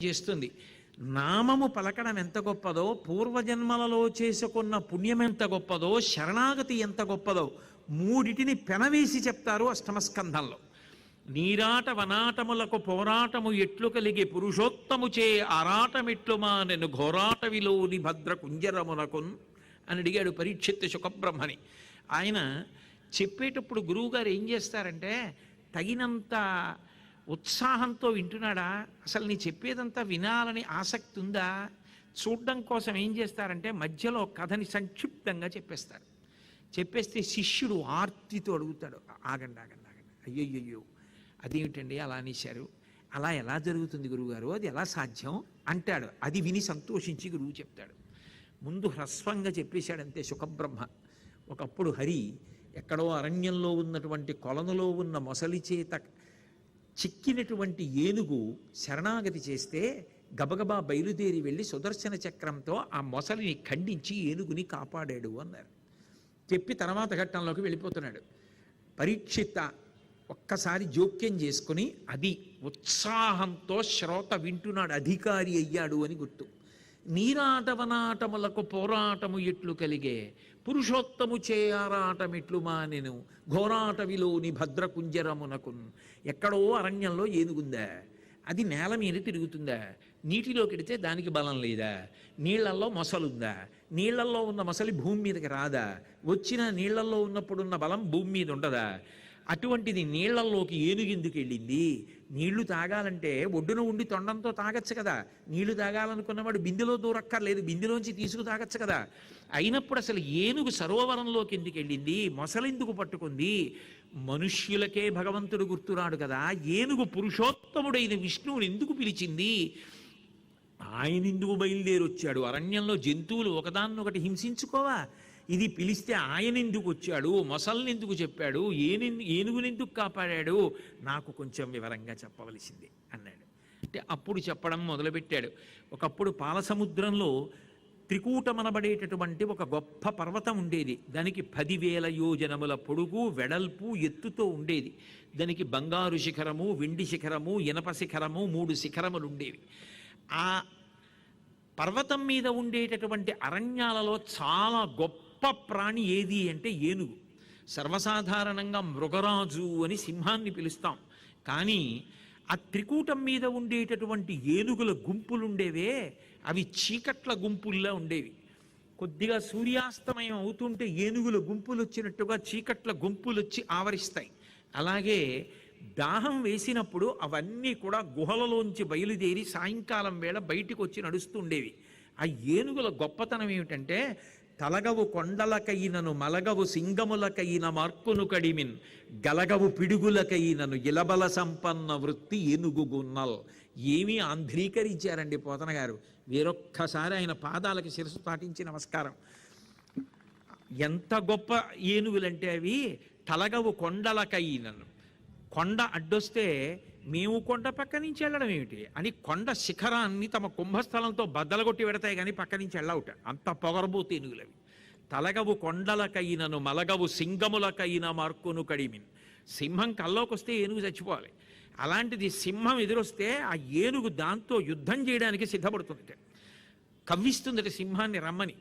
చేస్తుంది. నామము పలకడం ఎంత గొప్పదో, పూర్వజన్మలలో చేసుకున్న పుణ్యం ఎంత గొప్పదో, శరణాగతి ఎంత గొప్పదో మూడిటిని పెనవేసి చెప్తారు అష్టమస్కంధంలో. నీరాట వనాటములకు పోరాటము ఎట్లు కలిగి పురుషోత్తము చే ఆరాటమెట్లు మానెను ఘోరాటవిలోని భద్ర కుంజరమునకున్ అని అడిగాడు పరీక్షిత్ శుకబ్రహ్మని. ఆయన చెప్పేటప్పుడు గురువుగారు ఏం చేస్తారంటే, తగినంత ఉత్సాహంతో వింటున్నాడా, అసలు నీ చెప్పేదంతా వినాలని ఆసక్తి ఉందా, చూడడం కోసం ఏం చేస్తారంటే మధ్యలో కథని సంక్షిప్తంగా చెప్పేస్తారు. చెప్పేస్తే శిష్యుడు ఆర్తితో అడుగుతాడు, ఆగండి ఆగండి ఆగండి, అయ్యయ్యో అదేమిటండి అలా అనేశారు, అలా ఎలా జరుగుతుంది గురువుగారు, అది ఎలా సాధ్యం అంటాడు. అది విని సంతోషించి గురువు చెప్తాడు. ముందు హ్రస్వంగా చెప్పేశాడంతే శుకబ్రహ్మ. ఒకప్పుడు హరి ఎక్కడో అరణ్యంలో ఉన్నటువంటి కొలనులో ఉన్న మొసలి చేత చిక్కినటువంటి ఏనుగు శరణాగతి చేస్తే గబగబా బయలుదేరి వెళ్ళి సుదర్శన చక్రంతో ఆ మొసలిని ఖండించి ఏనుగుని కాపాడాడు అన్నారు. చెప్పి తర్వాత ఘట్టంలోకి వెళ్ళిపోతున్నాడు. పరీక్షిత ఒక్కసారి జోక్యం చేసుకుని అది ఉత్సాహంతో శ్రోత వింటున్నాడు, అధికారి అయ్యాడు అని గుర్తు. నీరాటవనాటములకు పోరాటము ఎట్లు కలిగే పురుషోత్తము చేయారాటమిట్లు మానెను ఘోరాటవిలోని భద్రకుంజరమునకున్. ఎక్కడో అరణ్యంలో ఏనుగుందా, అది నేల మీద తిరుగుతుందా, నీటిలో కెడితే దానికి బలం లేదా, నీళ్లల్లో మొసలుందా, నీళ్లల్లో ఉన్న మొసలి భూమి మీదకి రాదా, వచ్చిన నీళ్లల్లో ఉన్నప్పుడున్న బలం భూమి మీద ఉండదా, అటువంటిది నీళ్లల్లోకి ఏనుగెందుకు వెళ్ళింది, నీళ్లు తాగాలంటే ఒడ్డున ఉండి తొండంతో తాగచ్చు కదా, నీళ్లు తాగాలనుకున్నవాడు బిందెలో దూరక్కర్లేదు, బిందెలోంచి తీసుకు తాగచ్చు కదా, అయినప్పుడు అసలు ఏనుగు సరోవరంలోకి ఎందుకు వెళ్ళింది, మొసలెందుకు పట్టుకుంది, మనుష్యులకే భగవంతుడు గుర్తురాడు కదా, ఏనుగు పురుషోత్తముడైన విష్ణువుని ఎందుకు పిలిచింది, ఆయన ఎందుకు బయలుదేరి వచ్చాడు, అరణ్యంలో జంతువులు ఒకదాన్నొకటి హింసించుకోవా, ఇది పిలిస్తే ఆయన ఎందుకు వచ్చాడు, మొసల్ని ఎందుకు చెప్పాడు, ఏనుగునెందుకు కాపాడాడు, నాకు కొంచెం వివరంగా చెప్పవలసింది అన్నాడు. అంటే అప్పుడు చెప్పడం మొదలుపెట్టాడు. ఒకప్పుడు పాలసముద్రంలో త్రికూటమనబడేటటువంటి ఒక గొప్ప పర్వతం ఉండేది. దానికి 10,000 యోజనముల పొడుగు వెడల్పు ఎత్తుతో ఉండేది. దానికి బంగారు శిఖరము, వెండి శిఖరము, ఇనప శిఖరము, 3 శిఖరములు ఉండేవి. ఆ పర్వతం మీద ఉండేటటువంటి అరణ్యాలలో చాలా గొప్ప ప్రాణి ఏది అంటే ఏనుగు. సర్వసాధారణంగా మృగరాజు అని సింహాన్ని పిలుస్తాం, కానీ ఆ త్రికూటం మీద ఉండేటటువంటి ఏనుగుల గుంపులుండేవే అవి చీకట్ల గుంపుల్లా ఉండేవి. కొద్దిగా సూర్యాస్తమయం అవుతుంటే ఏనుగుల గుంపులు వచ్చినట్టుగా చీకట్ల గుంపులు వచ్చి ఆవరిస్తాయి. అలాగే దాహం వేసినప్పుడు అవన్నీ కూడా గుహలలోంచి బయలుదేరి సాయంకాలం వేళ బయటికి వచ్చి నడుస్తుండేవి. ఆ ఏనుగుల గొప్పతనం ఏమిటంటే, తలగవు కొండలకైనను మలగవు సింగములకైన మార్కును కడిమిన్ గలగవు పిడుగులకైనను ఇలబల సంపన్న వృత్తి ఏనుగు గున్నల్. ఏమీ ఆంధ్రీకరించారండి పోతన గారు. వేరొక్కసారి ఆయన పాదాలకి శిరస్సు పాటించి నమస్కారం. ఎంత గొప్ప ఏనుగులంటే అవి తలగవు కొండలకైనను, కొండ అడ్డొస్తే మేము కొండ పక్క నుంచి వెళ్ళడం ఏమిటి అని కొండ శిఖరాన్ని తమ కుంభస్థలంతో బద్దలగొట్టి పెడతాయి కానీ పక్క నుంచి వెళ్ళవుట, అంత పొగరబోతు ఏనుగులవి. తలగవు కొండలకైనను మలగవు సింగములకైన మార్కును కడిమిన్. సింహం కల్లోకి వస్తే ఏనుగు చచ్చిపోవాలి, అలాంటిది సింహం ఎదురొస్తే ఆ ఏనుగు దాంతో యుద్ధం చేయడానికి సిద్ధపడుతుంది, కవ్విస్తుందట సింహాన్ని రమ్మని.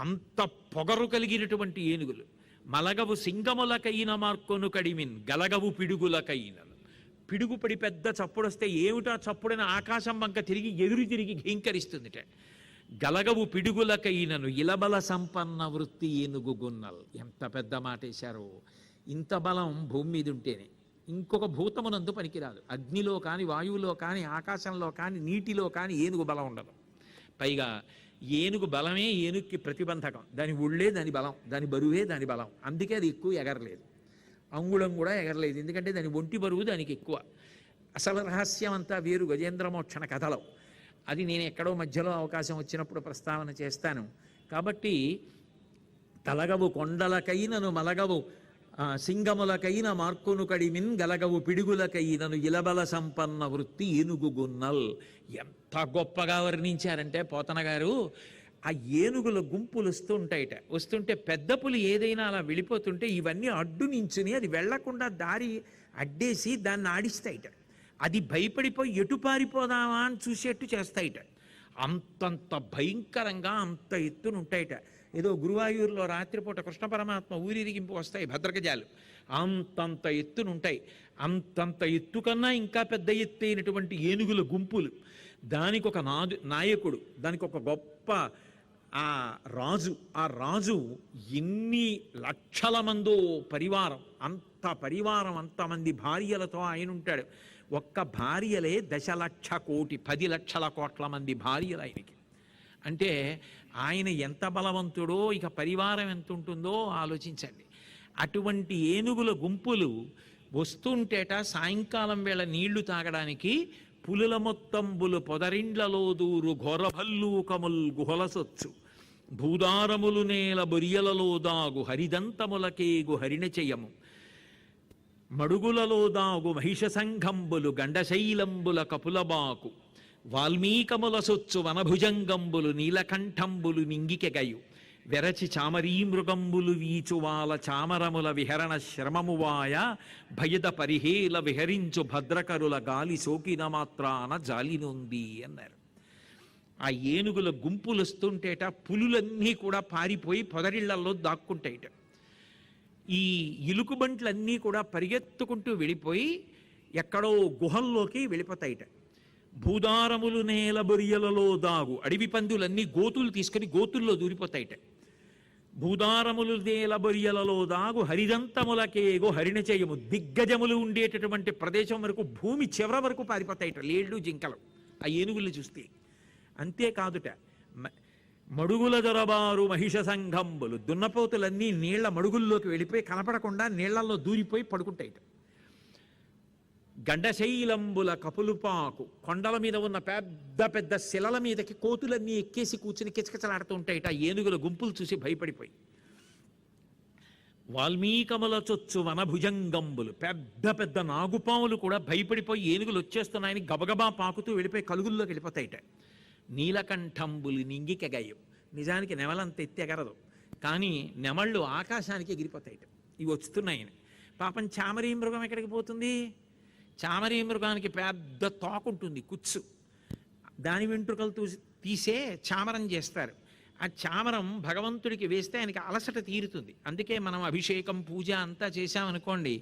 అంత పొగరు కలిగినటువంటి ఏనుగులు. మలగవు సింగములకైన మార్కొను కడిమిన్ గలగవు పిడుగులకైనను. పిడుగుపడి పెద్ద చప్పుడు వస్తే ఏమిటా చప్పుడైన ఆకాశం వంక తిరిగి ఎదురు తిరిగి ఘీంకరిస్తుందిట. గలగవు పిడుగులకైనను ఇలబల సంపన్న వృత్తి ఏనుగు గున్నల్. ఎంత పెద్ద మాట వేశారో. ఇంత బలం భూమి మీద ఉంటేనే, ఇంకొక భూతమునందు పనికిరాదు. అగ్నిలో కానీ, వాయువులో కానీ, ఆకాశంలో కానీ, నీటిలో కానీ ఏనుగు బలం ఉండదు. పైగా ఏనుగు బలమే ఏనుగుకి ప్రతిబంధకం. దాని ఒళ్ళే దాని బలం, దాని బరువే దాని బలం. అందుకే అది ఎక్కువ ఎగరలేదు, అంగుళం కూడా ఎగరలేదు. ఎందుకంటే దాని ఒంటి బరువు దానికి ఎక్కువ. అసలు రహస్యం అంతా వేరు గజేంద్రమోక్షణ కథలో. అది నేను ఎక్కడో మధ్యలో అవకాశం వచ్చినప్పుడు ప్రస్తావన చేస్తాను. కాబట్టి తలగవు కొండలకైనను మలగవు సింగములకైన మార్కును కడిమిన్ గలగవు పిడుగులకైనను ఇలబల సంపన్న వృత్తి ఏనుగు గున్నల్. ఎంత గొప్పగా వర్ణించారంటే పోతన గారు. ఆ ఏనుగుల గుంపులు వస్తుంటే పెద్ద పులి ఏదైనా అలా వెళ్ళిపోతుంటే ఇవన్నీ అడ్డు నించుని అది వెళ్లకుండా దారి అడ్డేసి దాన్ని ఆడిస్తాయిట. అది భయపడిపోయి ఎటు పారిపోదామా అని చూసేట్టు చేస్తాయిట. అంతంత భయంకరంగా అంత ఎత్తున ఉంటాయిట. ఏదో గురువాయూరులో రాత్రిపూట కృష్ణ పరమాత్మ ఊరిరిగింపు వస్తాయి భద్రగజాలు, అంతంత ఎత్తునుంటాయి. అంతంత ఎత్తు కన్నా ఇంకా పెద్ద ఎత్తు అయినటువంటి ఏనుగుల గుంపులు, దానికి ఒక నాయకుడు, దానికి ఒక గొప్ప ఆ రాజు ఎన్ని లక్షల మందో పరివారం, అంత పరివారం, అంతమంది భార్యలతో ఆయన ఉంటాడు. ఒక్క భార్యలే 10,00,00,000 10,00,00,000 మంది భార్యలు ఆయనకి. అంటే ఆయన ఎంత బలవంతుడో, ఇక పరివారం ఎంత ఉంటుందో ఆలోచించండి. అటువంటి ఏనుగుల గుంపులు వస్తుంటేట సాయంకాలం వేళ నీళ్లు తాగడానికి పులుల మొత్తంబులు పొదరిండ్లలో దూరు ఘోరభల్లూకముల్ గుహలసొచ్చు భూదారములు నేల బొరియలలో దాగు హరిదంతములకేగు హరిణచయము మడుగులలో దాగు మహిష సంఘంబులు గండశైలంబుల కపులబాకు వాల్మీకముల సొచ్చు వనభుజంగంబులు నీలకంఠంబులు నింగికెగయు వెరచి చామరీమృగంబులు వీచువాల చామరముల విహరణ శ్రమమువాయ భయద పరిహేల విహరించు భద్రకరుల గాలి సోకిన మాత్రాన జాలినుంది అన్నారు. ఆ ఏనుగుల గుంపులు వస్తుంటేట పులులన్నీ కూడా పారిపోయి పొదరిళ్లలో దాక్కుంటాయిట. ఈ ఇలుకుబంట్లన్నీ కూడా పరిగెత్తుకుంటూ వెళ్ళిపోయి ఎక్కడో గుహల్లోకి వెళ్ళిపోతాయిట. భూదారములు నేల బొరియలలో దాగు అడవి పందులన్నీ గోతులు తీసుకుని గోతుల్లో దూరిపోతాయిట. భూదారములు నేల బొరియలలో దాగు హరిదంతములకేగో హరిణచయము దిగ్గజములు ఉండేటటువంటి ప్రదేశం వరకు, భూమి చివర వరకు పారిపోతాయిట లేళ్ళు జింకలు ఆ ఏనుగులు చూస్తే. అంతేకాదుట మడుగుల దొరబారు మహిష సంఘంబులు దున్నపోతులన్నీ నీళ్ల మడుగుల్లోకి వెళ్ళిపోయి కనపడకుండా నీళ్లలో దూరిపోయి పడుకుంటాయిట. గండశైలంబుల కపులుపాకు కొండల మీద ఉన్న పెద్ద పెద్ద శిలల మీదకి కోతులన్నీ ఎక్కేసి కూర్చుని కిచకిచలాడుతూ ఉంటాయిట ఆ ఏనుగుల గుంపులు చూసి భయపడిపోయి. వాల్మీకముల చొచ్చు వనభుజంగంబులు పెద్ద పెద్ద నాగుపాములు కూడా భయపడిపోయి ఏనుగులు వచ్చేస్తున్నాయని గబగబా పాకుతూ వెళ్ళిపోయి కలుగుల్లోకి వెళ్ళిపోతాయిట. నీలకంఠంబులు నింగికెగయ్యం, నిజానికి నెమలంత ఎత్తి ఎగరదు, కానీ నెమళ్ళు ఆకాశానికి ఎగిరిపోతాయిట ఇవి వస్తున్నాయని. పాపం చామరీ మృగం ఎక్కడికి పోతుంది? చామరీ మృగానికి పెద్ద తోకుంటుంది, కుచ్చు, దాని వెంట్రుకలు తీసే చామరం చేస్తారు. ఆ చామరం భగవంతుడికి వేస్తే ఆయనకి అలసట తీరుతుంది. అందుకే మనం అభిషేకం పూజ అంతా చేశామనుకోండి,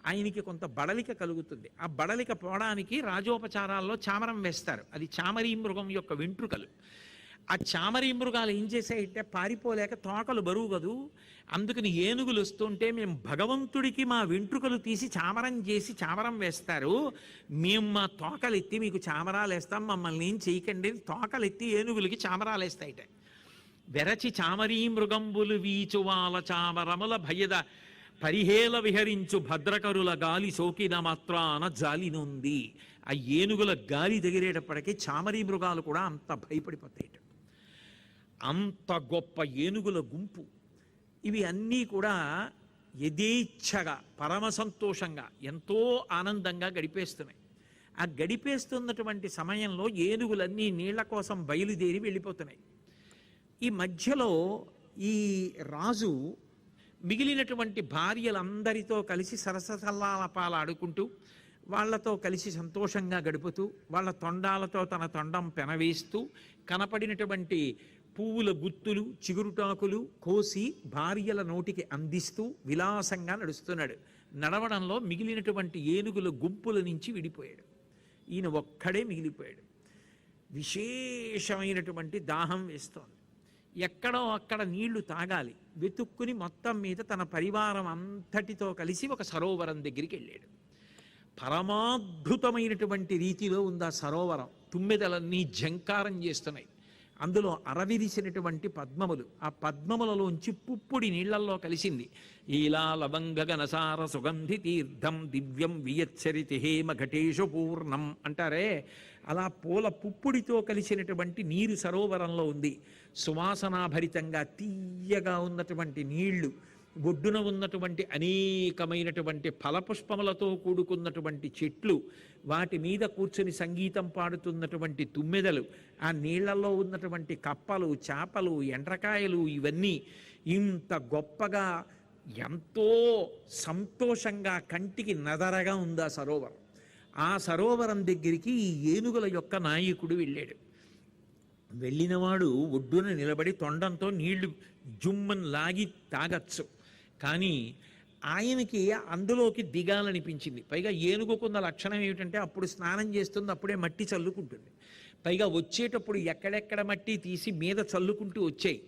ఆయనకి కొంత బడలిక కలుగుతుంది. ఆ బడలిక పోవడానికి రాజోపచారాల్లో చామరం వేస్తారు. అది చామరీ మృగం యొక్క వెంట్రుకలు. ఆ చామరీ మృగాలు ఏం చేసాయంటే పారిపోలేక తోకలు బరువు కదూ, అందుకని ఏనుగులు వస్తుంటే మేము భగవంతుడికి మా వెంట్రుకలు తీసి చామరం చేసి చామరం వేస్తారు, మేము మా తోకలు ఎత్తి మీకు చామరాలు వేస్తాం, మమ్మల్ని ఏం చేయకండి. తోకలు ఎత్తి ఏనుగులకి చామరాలు వేస్తాయిట. వెరచి చామరీ మృగంబులు వీచువాల చామరముల భయద పరిహేల విహరించు భద్రకరుల గాలి సోకిన మాత్రాన జాలినుంది. ఆ ఏనుగుల గాలి తగిలేటప్పటికీ చామరీ మృగాలు కూడా అంత భయపడిపోతాయి. అంత గొప్ప ఏనుగుల గుంపు. ఇవి అన్నీ కూడా యథేచ్ఛగా పరమ సంతోషంగా ఎంతో ఆనందంగా గడిపేస్తున్నాయి. ఆ గడిపేస్తున్నటువంటి సమయంలో ఏనుగులన్నీ నీళ్ల కోసం బయలుదేరి వెళ్ళిపోతున్నాయి. ఈ మధ్యలో ఈ రాజు మిగిలినటువంటి భార్యలందరితో కలిసి సరసల్లాలపాలు ఆడుకుంటూ వాళ్లతో కలిసి సంతోషంగా గడుపుతూ వాళ్ళ తొండాలతో తన తొండం పెనవేస్తూ కనపడినటువంటి పువ్వుల గుత్తులు చిగురుటాకులు కోసి భార్యల నోటికి అందిస్తూ విలాసంగా నడుస్తున్నాడు. నడవడంలో మిగిలినటువంటి ఏనుగుల గుంపుల నుంచి విడిపోయాడు. ఈయన ఒక్కడే మిగిలిపోయాడు. విశేషమైనటువంటి దాహం వేస్తోంది. ఎక్కడో అక్కడ నీళ్లు తాగాలి వెతుక్కుని మొత్తం మీద తన పరివారం అంతటితో కలిసి ఒక సరోవరం దగ్గరికి వెళ్ళాడు. పరమాద్భుతమైనటువంటి రీతిలో ఉంది ఆ సరోవరం. తుమ్మెదలన్నీ జంకారం చేస్తున్నాయి. అందులో అరవిరిసినటువంటి పద్మములు, ఆ పద్మములలోంచి పుప్పుడి నీళ్లల్లో కలిసింది. ఈలా లవంగ గనసార సుగంధి తీర్థం దివ్యం వియచ్చరితి హేమ ఘటేషు పూర్ణం అంటారే, అలా పూల పుప్పుడితో కలిసినటువంటి నీరు సరోవరంలో ఉంది. సువాసనాభరితంగా తీయగా ఉన్నటువంటి నీళ్లు, ఒడ్డున ఉన్నటువంటి అనేకమైనటువంటి ఫలపుష్పములతో కూడుకున్నటువంటి చెట్లు, వాటి మీద కూర్చొని సంగీతం పాడుతున్నటువంటి తుమ్మెదలు, ఆ నీళ్లలో ఉన్నటువంటి కప్పలు, చేపలు, ఎండ్రకాయలు, ఇవన్నీ ఇంత గొప్పగా ఎంతో సంతోషంగా కంటికి నదరగా ఉంది ఆ సరోవరం. ఆ సరోవరం దగ్గరికి ఈ ఏనుగుల యొక్క నాయకుడు వెళ్ళాడు. వెళ్ళినవాడు ఒడ్డున నిలబడి తొండంతో నీళ్లు జుమ్మని లాగి తాగచ్చు. కానీ ఆయనకి అందులోకి దిగాలనిపించింది. పైగా ఏనుగుకున్న లక్షణం ఏమిటంటే అప్పుడు స్నానం చేస్తుంది, అప్పుడే మట్టి చల్లుకుంటుంది. పైగా వచ్చేటప్పుడు ఎక్కడెక్కడ మట్టి తీసి మీద చల్లుకుంటూ వచ్చాయి.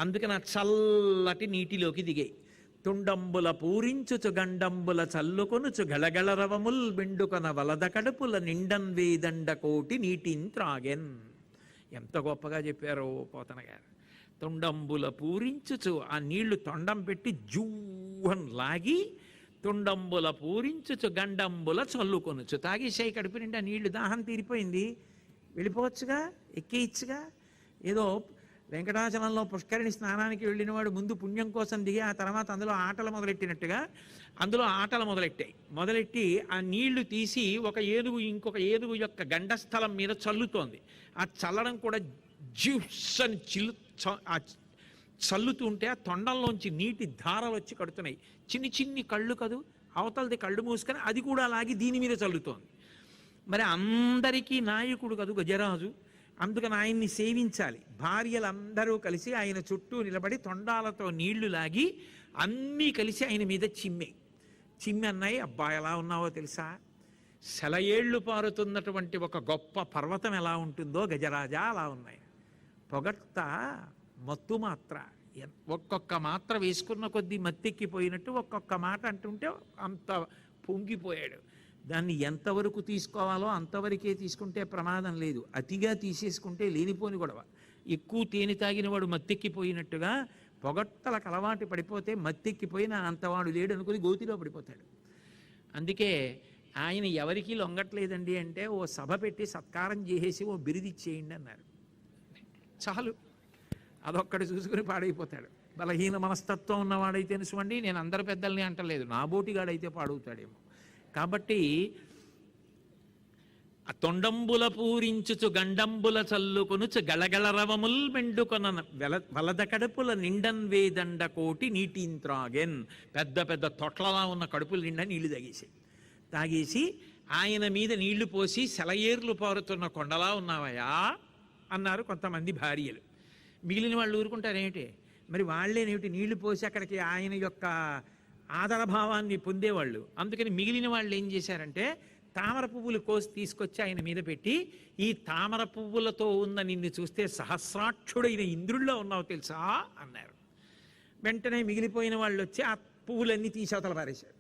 అందుకని ఆ చల్లటి నీటిలోకి దిగాయి. తుండంబుల పూరించుచు గండంబుల చల్లుకొనుచు గళగళ రవముల్ బెండుకొన వలద కడుపుల నిండన్ వేదండ కోటి నీటిన్ త్రాగెన్. ఎంత గొప్పగా చెప్పారో పోతన గారు. తొండంబుల పూరించుచు ఆ నీళ్లు తొండం పెట్టి జూహన్ లాగి తొండంబుల పూరించుచు గండంబుల చల్లుకొనుచు తాగేసాయి. కడుపు నిండా నీళ్లు, దాహం తీరిపోయింది, వెళ్ళిపోవచ్చుగా, ఎక్కేయచ్చుగా. ఏదో వెంకటాచలంలో పుష్కరిణి స్నానానికి వెళ్ళినవాడు ముందు పుణ్యం కోసం దిగి ఆ తర్వాత అందులో ఆటలు మొదలెట్టినట్టుగా అందులో ఆటలు మొదలెట్టి ఆ నీళ్లు తీసి ఒక ఏనుగు ఇంకొక ఏనుగు యొక్క గండస్థలం మీద చల్లుతోంది. ఆ చల్లడం కూడా జ్యూస్ అని చల్లుతూ ఉంటే ఆ తొండంలోంచి నీటి ధారలు వచ్చి కడుతున్నాయి. చిన్ని చిన్ని కళ్ళు కదూ, అవతలది కళ్ళు మూసుకొని అది కూడా లాగి దీని మీద చల్లుతోంది. మరి అందరికీ నాయకుడు కదూ గజరాజు, అందుకని ఆయన్ని సేవించాలి. భార్యలందరూ కలిసి ఆయన చుట్టూ నిలబడి తొండాలతో నీళ్లు లాగి అన్నీ కలిసి ఆయన మీద చిమ్మి అన్నాయి. అబ్బా ఎలా ఉన్నావో తెలుసా, సెలయేళ్లు పారుతున్నటువంటి ఒక గొప్ప పర్వతం ఎలా ఉంటుందో గజరాజా అలా ఉన్నాయి. పొగట్ట మత్తు మాత్ర, ఒక్కొక్క మాత్ర వేసుకున్న కొద్దీ మత్తెక్కిపోయినట్టు ఒక్కొక్క మాట అంటుంటే అంత పొంగిపోయాడు. దాన్ని ఎంతవరకు తీసుకోవాలో అంతవరకే తీసుకుంటే ప్రమాదం లేదు, అతిగా తీసేసుకుంటే లేనిపోని గొడవ. ఎక్కువ తేనె తాగిన వాడు మత్తెక్కిపోయినట్టుగా పొగట్టలకు అలవాటు పడిపోతే మత్తెక్కిపోయినా అంతవాడు లేడు అనుకుని గోతిలో పడిపోతాడు. అందుకే ఆయన ఎవరికీ లొంగట్లేదండి అంటే ఓ సభ పెట్టి సత్కారం చేసేసి ఓ బిరుదిచ్చేయండి అన్నారు. చాలు, అదొక్కడు చూసుకుని పాడైపోతాడు. బలహీన మనస్తత్వం ఉన్నవాడైతే నిజమండి, నేను అందరు పెద్దల్ని అంటలేదు, నా బోటిగాడైతే పాడవుతాడేమో. కాబట్టి తొండంబుల పూరించుచు గండంబుల చల్లుకొనుచు గళగళ రవముల్ మెండుకొన వలద కడుపుల నిండన్ వేదండ కోటి నీటింత్రాగెన్. పెద్ద పెద్ద తొట్లలా ఉన్న కడుపుల నిండా నీళ్లు తాగేసి ఆయన మీద నీళ్లు పోసి సెలయేర్లు పారుతున్న కొండలా ఉన్నావయా అన్నారు కొంతమంది భార్యలు. మిగిలిన వాళ్ళు ఊరుకుంటారేమిటి, మరి వాళ్ళేనేమిటి నీళ్లు పోసి అక్కడికి ఆయన యొక్క ఆదరభావాన్ని పొందేవాళ్ళు. అందుకని మిగిలిన వాళ్ళు ఏం చేశారంటే తామర పువ్వులు కోసి తీసుకొచ్చి ఆయన మీద పెట్టి, ఈ తామర పువ్వులతో ఉన్న నిన్ను చూస్తే సహస్రాక్షుడైన ఇంద్రుల్లో ఉన్నావు తెలుసా అన్నారు. వెంటనే మిగిలిపోయిన వాళ్ళు వచ్చి ఆ పువ్వులన్నీ తీసి అవతల పారేశారు.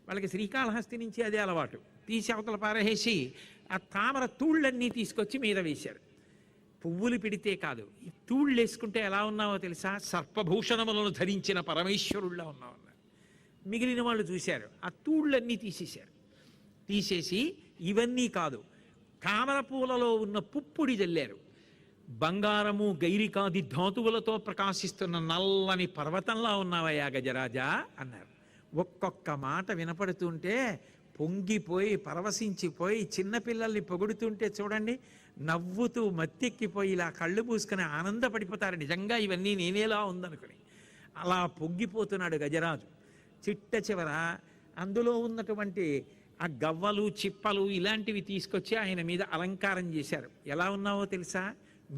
వాళ్ళకి శ్రీకాళహస్తి నుంచి అదే అలవాటు. తీసి అవతల పారేసి ఆ తామర తూళ్ళన్నీ తీసుకొచ్చి మీద వేశారు. పువ్వులు పిడితే కాదు, ఈ తూళ్ళు వేసుకుంటే ఎలా ఉన్నావో తెలుసా, సర్పభూషణములను ధరించిన పరమేశ్వరుల్లా ఉన్నావు అన్నారు. మిగిలిన వాళ్ళు చూశారు, ఆ తూళ్ళన్నీ తీసేసి ఇవన్నీ కాదు, తామర పూలలో ఉన్న పుప్పుడి జల్లారు. బంగారము గైరికాది ధాతువులతో ప్రకాశిస్తున్న నల్లని పర్వతంలా ఉన్నావయ్యా గజరాజా అన్నారు. ఒక్కొక్క మాట వినపడుతుంటే పొంగిపోయి పరవశించిపోయి చిన్నపిల్లల్ని పొగుడుతుంటే చూడండి, నవ్వుతూ మత్తెక్కిపోయి ఇలా కళ్ళు పూసుకుని ఆనందపడిపోతారు. నిజంగా ఇవన్నీ నేనేలా ఉందనుకుని అలా పొంగిపోతున్నాడు గజరాజు. చిట్ట చివర అందులో ఉన్నటువంటి ఆ గవ్వలు చిప్పలు ఇలాంటివి తీసుకొచ్చి ఆయన మీద అలంకారం చేశారు. ఎలా ఉన్నావో తెలుసా,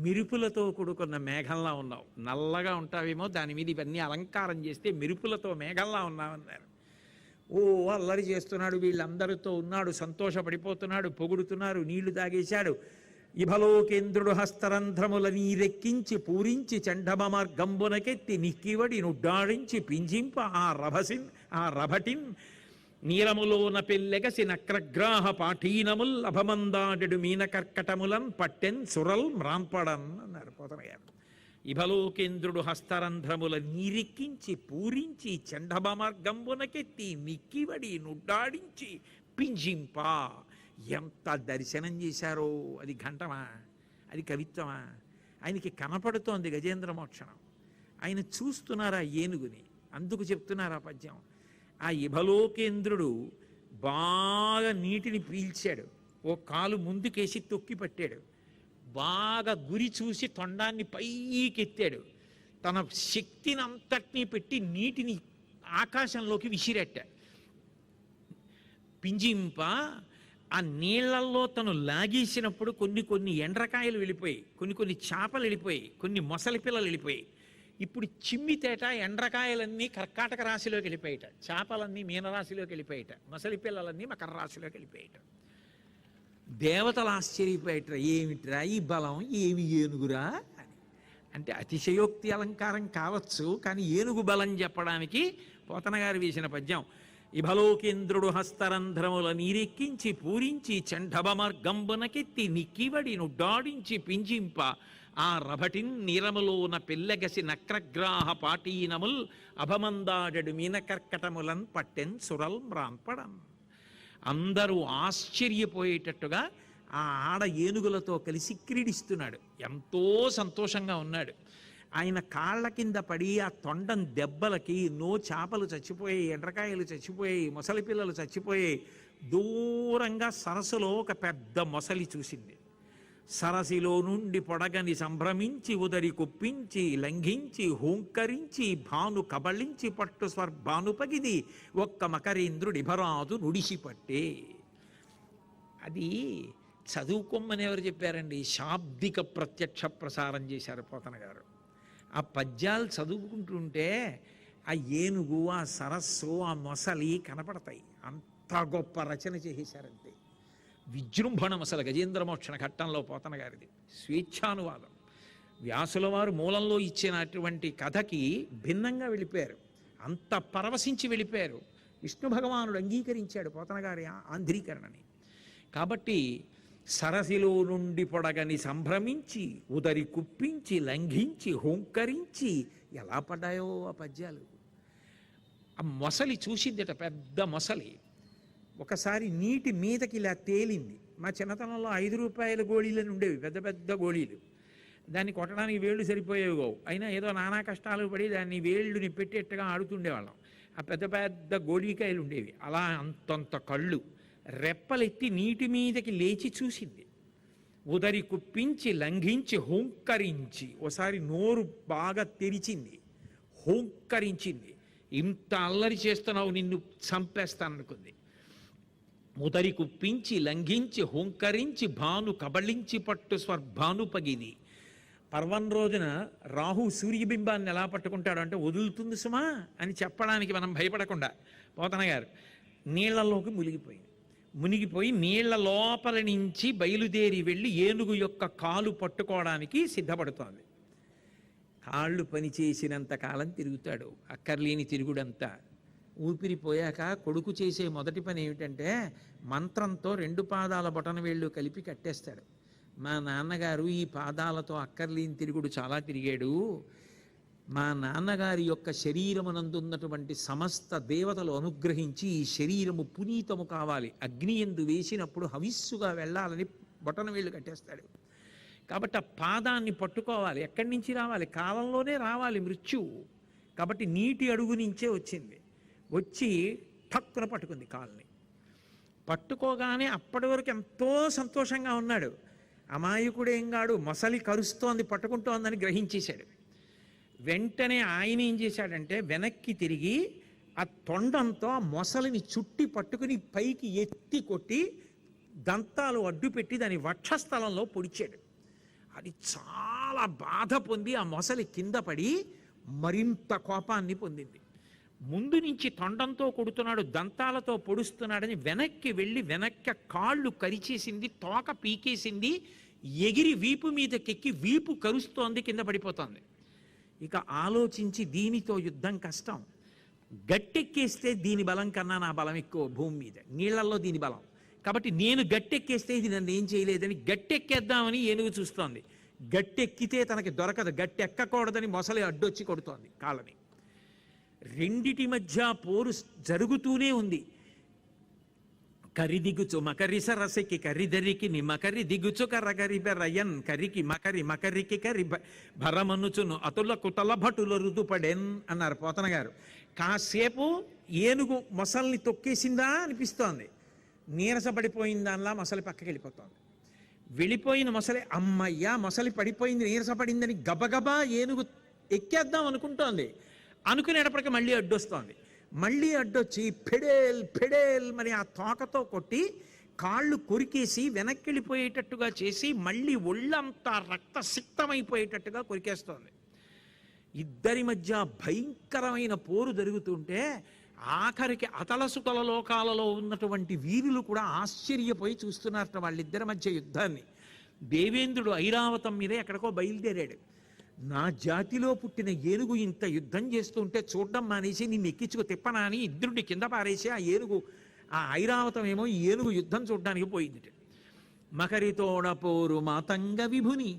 మెరుపులతో కూడుకున్న మేఘంలా ఉన్నావు. నల్లగా ఉంటావేమో, దాని మీద ఇవన్నీ అలంకారం చేస్తే మెరుపులతో మేఘంలా ఉన్నావన్నారు. ఓ అల్లరి చేస్తున్నాడు, వీళ్ళందరితో ఉన్నాడు, సంతోషపడిపోతున్నాడు, పొగుడుతున్నారు, నీళ్లు తాగేశాడు. ఇభలోకేంద్రుడు హస్తరంధ్రముల నీరెక్కించి పూరించి చండమ మార్గంబునకెత్తి నిక్కివడి నుడ్డాడించి పింజింప ఆ రభటిన్ నీరములోన పెల్లెగసి నక్రగ్రాహ పాఠీనముల్ అభమందాడెడు మీన కర్కటములన్ పట్టెన్ సురల్ మ్రాంపడన్ అన్నారు పోతనయ్య. ఇభలోకేంద్రుడు హస్తరంధ్రముల నీరెక్కించి పూరించి చండమ మార్గంబునకెత్తి నిక్కివడి నుడ్డాడించి పింజింప. ఎంత దర్శనం చేశారో, అది ఘంటమా, అది కవిత్వమా? ఆయనకి కనపడుతోంది గజేంద్ర మోక్షణం. ఆయన చూస్తున్నారా ఏనుగుని, అందుకు చెప్తున్నారు ఆ పద్యం. ఆ ఇభలోకేంద్రుడు బాగా నీటిని పీల్చాడు, ఓ కాలు ముందుకేసి తొక్కి పట్టాడు, బాగా గురి చూసి తొండాన్ని పైకెత్తాడు, తన శక్తిని అంతటినీ పెట్టి నీటిని ఆకాశంలోకి విసిరెట్టాడు. పింజింప ఆ నీళ్లలో తను లాగేసినప్పుడు కొన్ని కొన్ని ఎండ్రకాయలు వెళ్ళిపోయి, కొన్ని కొన్ని చేపలు వెళ్ళిపోయి, కొన్ని మొసలి పిల్లలు వెళ్ళిపోయి. ఇప్పుడు చిమ్మితేట ఎండ్రకాయలన్నీ కర్కాటక రాశిలోకి వెళ్ళిపోయాట, చేపలన్నీ మీనరాశిలోకి వెళ్ళిపోయాట, మొసలి పిల్లలన్నీ మకర రాశిలోకి వెళ్ళిపోయాట. దేవతలు ఆశ్చర్యపోయేట్రా, ఏమిట్రా ఈ బలం, ఏమి ఏనుగురా అని. అంటే అతిశయోక్తి అలంకారం కావచ్చు, కానీ ఏనుగు బలం చెప్పడానికి పోతన గారు వేసిన పద్యం. ఇభలోకేంద్రుడు హస్తరంధ్రముల నీరెక్కించి పూరించి చండభమర్గంబునకెత్తి నిక్కివడి నుడ్డాడించి పింజింప ఆ రభటిన్ నీరములోన పిల్లగసి నక్రగ్రాహ పాటీనముల్ అభమందాడడు మీనకర్కటములన్ పట్టెన్ సురల్ మ్రాన్పడం. అందరూ ఆశ్చర్యపోయేటట్టుగా ఆ ఆడ ఏనుగులతో కలిసి క్రీడిస్తున్నాడు. ఎంతో సంతోషంగా ఉన్నాడు. ఆయన కాళ్ళ కింద పడి ఆ తొండం దెబ్బలకి ఎన్నో చేపలు చచ్చిపోయాయి, ఎండ్రకాయలు చచ్చిపోయాయి, మొసలి పిల్లలు చచ్చిపోయాయి. దూరంగా సరస్సులో ఒక పెద్ద మొసలి చూసింది. సరసిలో నుండి పొడగని సంభ్రమించి ఉదరి కుప్పించి లంఘించి హూంకరించి భాను కబళించి పట్టు స్వర్భానుపగిది ఒక్క మకరేంద్రుడిభరాదు నుడిసిపట్టే. అది చదువుకోమని ఎవరు చెప్పారండి? శాబ్దిక ప్రత్యక్ష ప్రసారం చేశారు పోతన గారు. ఆ పద్యాలు చదువుకుంటుంటే ఆ ఏనుగు, ఆ సరస్సు, ఆ మొసలి కనపడతాయి. అంత గొప్ప రచన చేసేశారంతే. విజృంభణం అసలు గజేంద్రమోక్షణ ఘట్టంలో పోతన గారిది. స్వేచ్ఛానువాదం. వ్యాసుల వారు మూలంలో ఇచ్చినటువంటి కథకి భిన్నంగా వెళ్ళిపోయారు, అంత పరవశించి వెళ్ళిపోయారు. విష్ణు భగవానుడు అంగీకరించాడు పోతన గారి ఆంధ్రీకరణని. కాబట్టి సరసిలో నుండి పొడగని సంభ్రమించి ఉదరి కుప్పించి లంఘించి హోంకరించి ఎలా పడ్డాయో ఆ పద్యాలు. ఆ మొసలి చూసిందిట, పెద్ద మొసలి. ఒకసారి నీటి మీదకి ఇలా తేలింది. మా చిన్నతనంలో 5 రూపాయల గోళీలని ఉండేవి, పెద్ద పెద్ద గోళీలు. దాన్ని కొట్టడానికి వేళ్ళు సరిపోయేవో, అయినా ఏదో నానా కష్టాలు పడి దాన్ని వేళ్ళుని పెట్టేట్టుగా ఆడుతుండేవాళ్ళం. ఆ పెద్ద పెద్ద గోళీకాయలు ఉండేవి. అలా అంతంత కళ్ళు రెప్పలెత్తి నీటి మీదకి లేచి చూసింది. ఉదరి కుప్పించి లంఘించి హోంకరించి, ఓసారి నోరు బాగా తెరిచింది, హోంకరించింది. ఇంత అల్లరి చేస్తున్నావు, నిన్ను చంపేస్తాననుకుంది. ఉదరి కుప్పించి లంఘించి హోంకరించి భాను కబళించి పట్టు స్వర్భానుపగిది. పర్వం రోజున రాహు సూర్యబింబాన్ని ఎలా పట్టుకుంటాడు అంటే, వదులుతుంది సుమా అని చెప్పడానికి మనం భయపడకుండా పోతన గారు నీళ్లలోకి మునిగిపోయి నీళ్ల లోపల నుంచి బయలుదేరి వెళ్ళి ఏనుగు యొక్క కాలు పట్టుకోవడానికి సిద్ధపడుతోంది. కాళ్ళు పనిచేసినంత కాలం తిరుగుతాడు, అక్కర్లేని తిరుగుడంతా. ఊపిరిపోయాక కొడుకు చేసే మొదటి పని ఏమిటంటే మంత్రంతో 2 పాదాల బొటన వేళ్ళు కలిపి కట్టేస్తాడు. మా నాన్నగారు ఈ పాదాలతో అక్కర్లేని తిరుగుడు చాలా తిరిగాడు. మా నాన్నగారి యొక్క శరీరమునందున్నటువంటి సమస్త దేవతలు అనుగ్రహించి ఈ శరీరము పునీతము కావాలి, అగ్ని యందు వేసినప్పుడు హవిస్సుగా వెళ్ళాలని బొటన వేళ్ళు కట్టేస్తాడు. కాబట్టి ఆ పాదాన్ని పట్టుకోవాలి. ఎక్కడి నుంచి రావాలి? కాలంలోనే రావాలి మృత్యువు. కాబట్టి నీటి అడుగు నుంచే వచ్చింది. వచ్చి ఠక్కున పట్టుకుంది కాల్ని. పట్టుకోగానే అప్పటి వరకు ఎంతో సంతోషంగా ఉన్నాడు. అమాయకుడేంగాడు, మొసలి కరుస్తోంది, పట్టుకుంటోందని గ్రహించేశాడు. వెంటనే ఆయన ఏం చేశాడంటే వెనక్కి తిరిగి ఆ తొండంతో ఆ మొసలిని చుట్టి పట్టుకుని పైకి ఎత్తి కొట్టి దంతాలు అడ్డు పెట్టి దాని వక్షస్థలంలో పొడిచాడు. అది చాలా బాధ పొంది ఆ మొసలి కింద పడి మరింత కోపాన్ని పొందింది. ముందు నుంచి తొండంతో కొడుతున్నాడు, దంతాలతో పొడుస్తున్నాడని వెనక్కి వెళ్ళి వెనక్కి కాళ్ళు కరిచేసింది, తోక పీకేసింది, ఎగిరి వీపు మీదకెక్కి వీపు కరుస్తోంది, కింద పడిపోతోంది. ఇక ఆలోచించి దీనితో యుద్ధం కష్టం, గట్టెక్కేస్తే దీని బలం కన్నా నా బలం ఎక్కువ భూమి మీద, నీళ్లలో దీని బలం. కాబట్టి నేను గట్టెక్కేస్తే ఇది నన్ను ఏం చేయలేదని గట్టెక్కేద్దామని ఏనుగు చూస్తోంది. గట్టెక్కితే తనకి దొరకదు, గట్టెక్కకూడదని మొసలి అడ్డొచ్చి కొడుతోంది కాళ్ళని. రెండిటి మధ్య పోరు జరుగుతూనే ఉంది. కరి దిగుచు మకరి సరసికి కరిదరికి నిమకరి దిగుచు కర్రగరి బెర్రయన్ కరికి మకరి మకరికి కరి భరమనుచును అతుల కుతల భటుల రుదుపడెన్ అన్నారు పోతన గారు. కాసేపు ఏనుగు మొసల్ని తొక్కేసిందా అనిపిస్తోంది, నీరసపడిపోయిందానిలా మొసలి పక్కకి వెళ్ళిపోతోంది. వెళ్ళిపోయిన మొసలి అమ్మయ్యా మొసలి పడిపోయింది, నీరసపడిందని గబగబా ఏనుగు ఎక్కేద్దాం అనుకుంటోంది. అనుకునేటప్పటికీ మళ్ళీ అడ్డొస్తోంది. మళ్ళీ అడ్డొచ్చి ఫెడేల్ ఫెడేల్ మరి ఆ తోకతో కొట్టి కాళ్ళు కొరికేసి వెనక్కి వెళ్ళిపోయేటట్టుగా చేసి మళ్ళీ ఒళ్ళంతా రక్తసిక్తమైపోయేటట్టుగా కొరికేస్తోంది. ఇద్దరి మధ్య భయంకరమైన పోరు జరుగుతుంటే ఆఖరికి అతలసుతల లోకాలలో ఉన్నటువంటి వీరులు కూడా ఆశ్చర్యపోయి చూస్తున్నారట వాళ్ళిద్దరి మధ్య యుద్ధాన్ని. దేవేంద్రుడు ఐరావతం మీదే ఎక్కడికో బయలుదేరాడు. నా జాతిలో పుట్టిన ఏనుగు ఇంత యుద్ధం చేస్తుంటే చూడ్డం మానేసి నిన్ను ఎక్కించుకు తిప్పనా అని ఇంద్రుడిని కింద పారేసి ఆ ఏనుగు, ఆ ఐరావతం ఏమో ఈ ఏనుగు యుద్ధం చూడ్డానికి పోయింది. మకరితోడ పోరు మాతంగ విభుని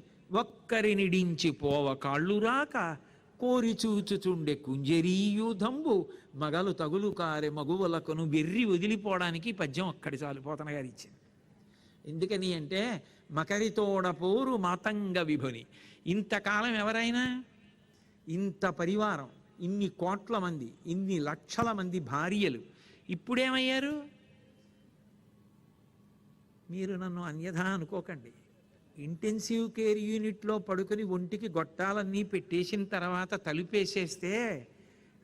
ఒక్కరినిడించి పోవ కాళ్ళు రాక కోరి చూచుచుండే కుంజరీయూధంబు మగలు తగులు కారె మగువలకును వెర్రి వదిలిపోవడానికి పద్యం అక్కడి చాలు పోతన గారు ఇచ్చింది. ఎందుకని అంటే మకరితోడ పోరు మాతంగ విభుని. ఇంతకాలం ఎవరైనా ఇంత పరివారం, ఇన్ని కోట్ల మంది, ఇన్ని లక్షల మంది భార్యలు ఇప్పుడేమయ్యారు? మీరు నన్ను అన్యథా అనుకోకండి. ఇంటెన్సివ్ కేర్ యూనిట్లో పడుకుని ఒంటికి గొట్టాలన్నీ పెట్టేసిన తర్వాత తలుపేసేస్తే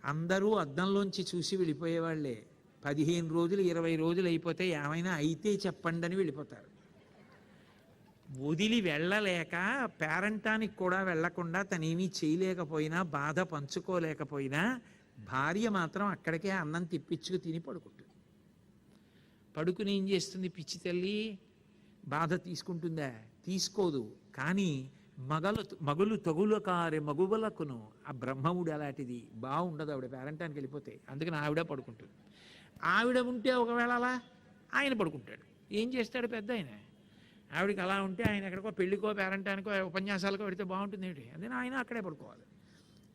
అందరూ అద్దంలోంచి చూసి వెళ్ళిపోయేవాళ్లే. 15 రోజులు 20 రోజులు అయిపోతే ఏమైనా అయితే చెప్పండి అని వెళ్ళిపోతారు. వదిలి వెళ్ళలేక పేరంటానికి కూడా వెళ్లకుండా తనేమీ చేయలేకపోయినా, బాధ పంచుకోలేకపోయినా భార్య మాత్రం అక్కడికే అన్నం తిప్పించుకు తిని పడుకుంటుంది. పడుకుని ఏం చేస్తుంది పిచ్చి తల్లి? బాధ తీసుకుంటుందా? తీసుకోదు. కానీ మగులు తగులు కారే మగువలకును ఆ బ్రహ్మముడు అలాంటిది బాగుండదు. ఆవిడ పేరంటానికి వెళ్ళిపోతే అందుకని ఆవిడ పడుకుంటుంది. ఆవిడ ఉంటే ఒకవేళ అలా ఆయన పడుకుంటాడు. ఏం చేస్తాడు పెద్ద ఆయన? ఆవిడకి అలా ఉంటే ఆయన ఎక్కడికో పెళ్ళికో పేరంటానికో ఉపన్యాసాలకో పెడితే బాగుంటుంది ఏంటి? అందుకని ఆయన అక్కడే పడుకోవాలి.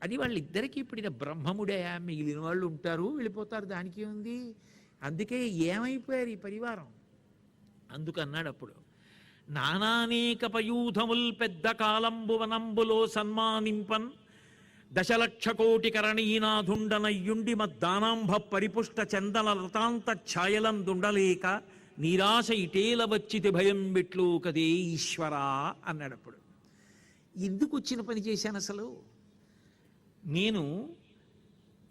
అది వాళ్ళిద్దరికీ ఇప్పుడు ఇది బ్రహ్మముడే. మిగిలిన వాళ్ళు ఉంటారు, వెళ్ళిపోతారు, దానికి ఉంది. అందుకే ఏమైపోయారు ఈ పరివారం? అందుకన్నాడు అప్పుడు, నానానేక పయూధముల్ పెద్ద కాలంబు వనంబులో సన్మానింపన్ దశలక్ష కోటి కరణీనాథుండనయ్యుండి మద్దానాంభ పరిపుష్ట చందన లతాంత ఛాయలందుండలేక నిరాశ ఇటేల వచ్చితి భయం బిట్లు కదే ఈశ్వరా అన్నాడప్పుడు. ఎందుకు వచ్చిన పని చేశాను అసలు? నేను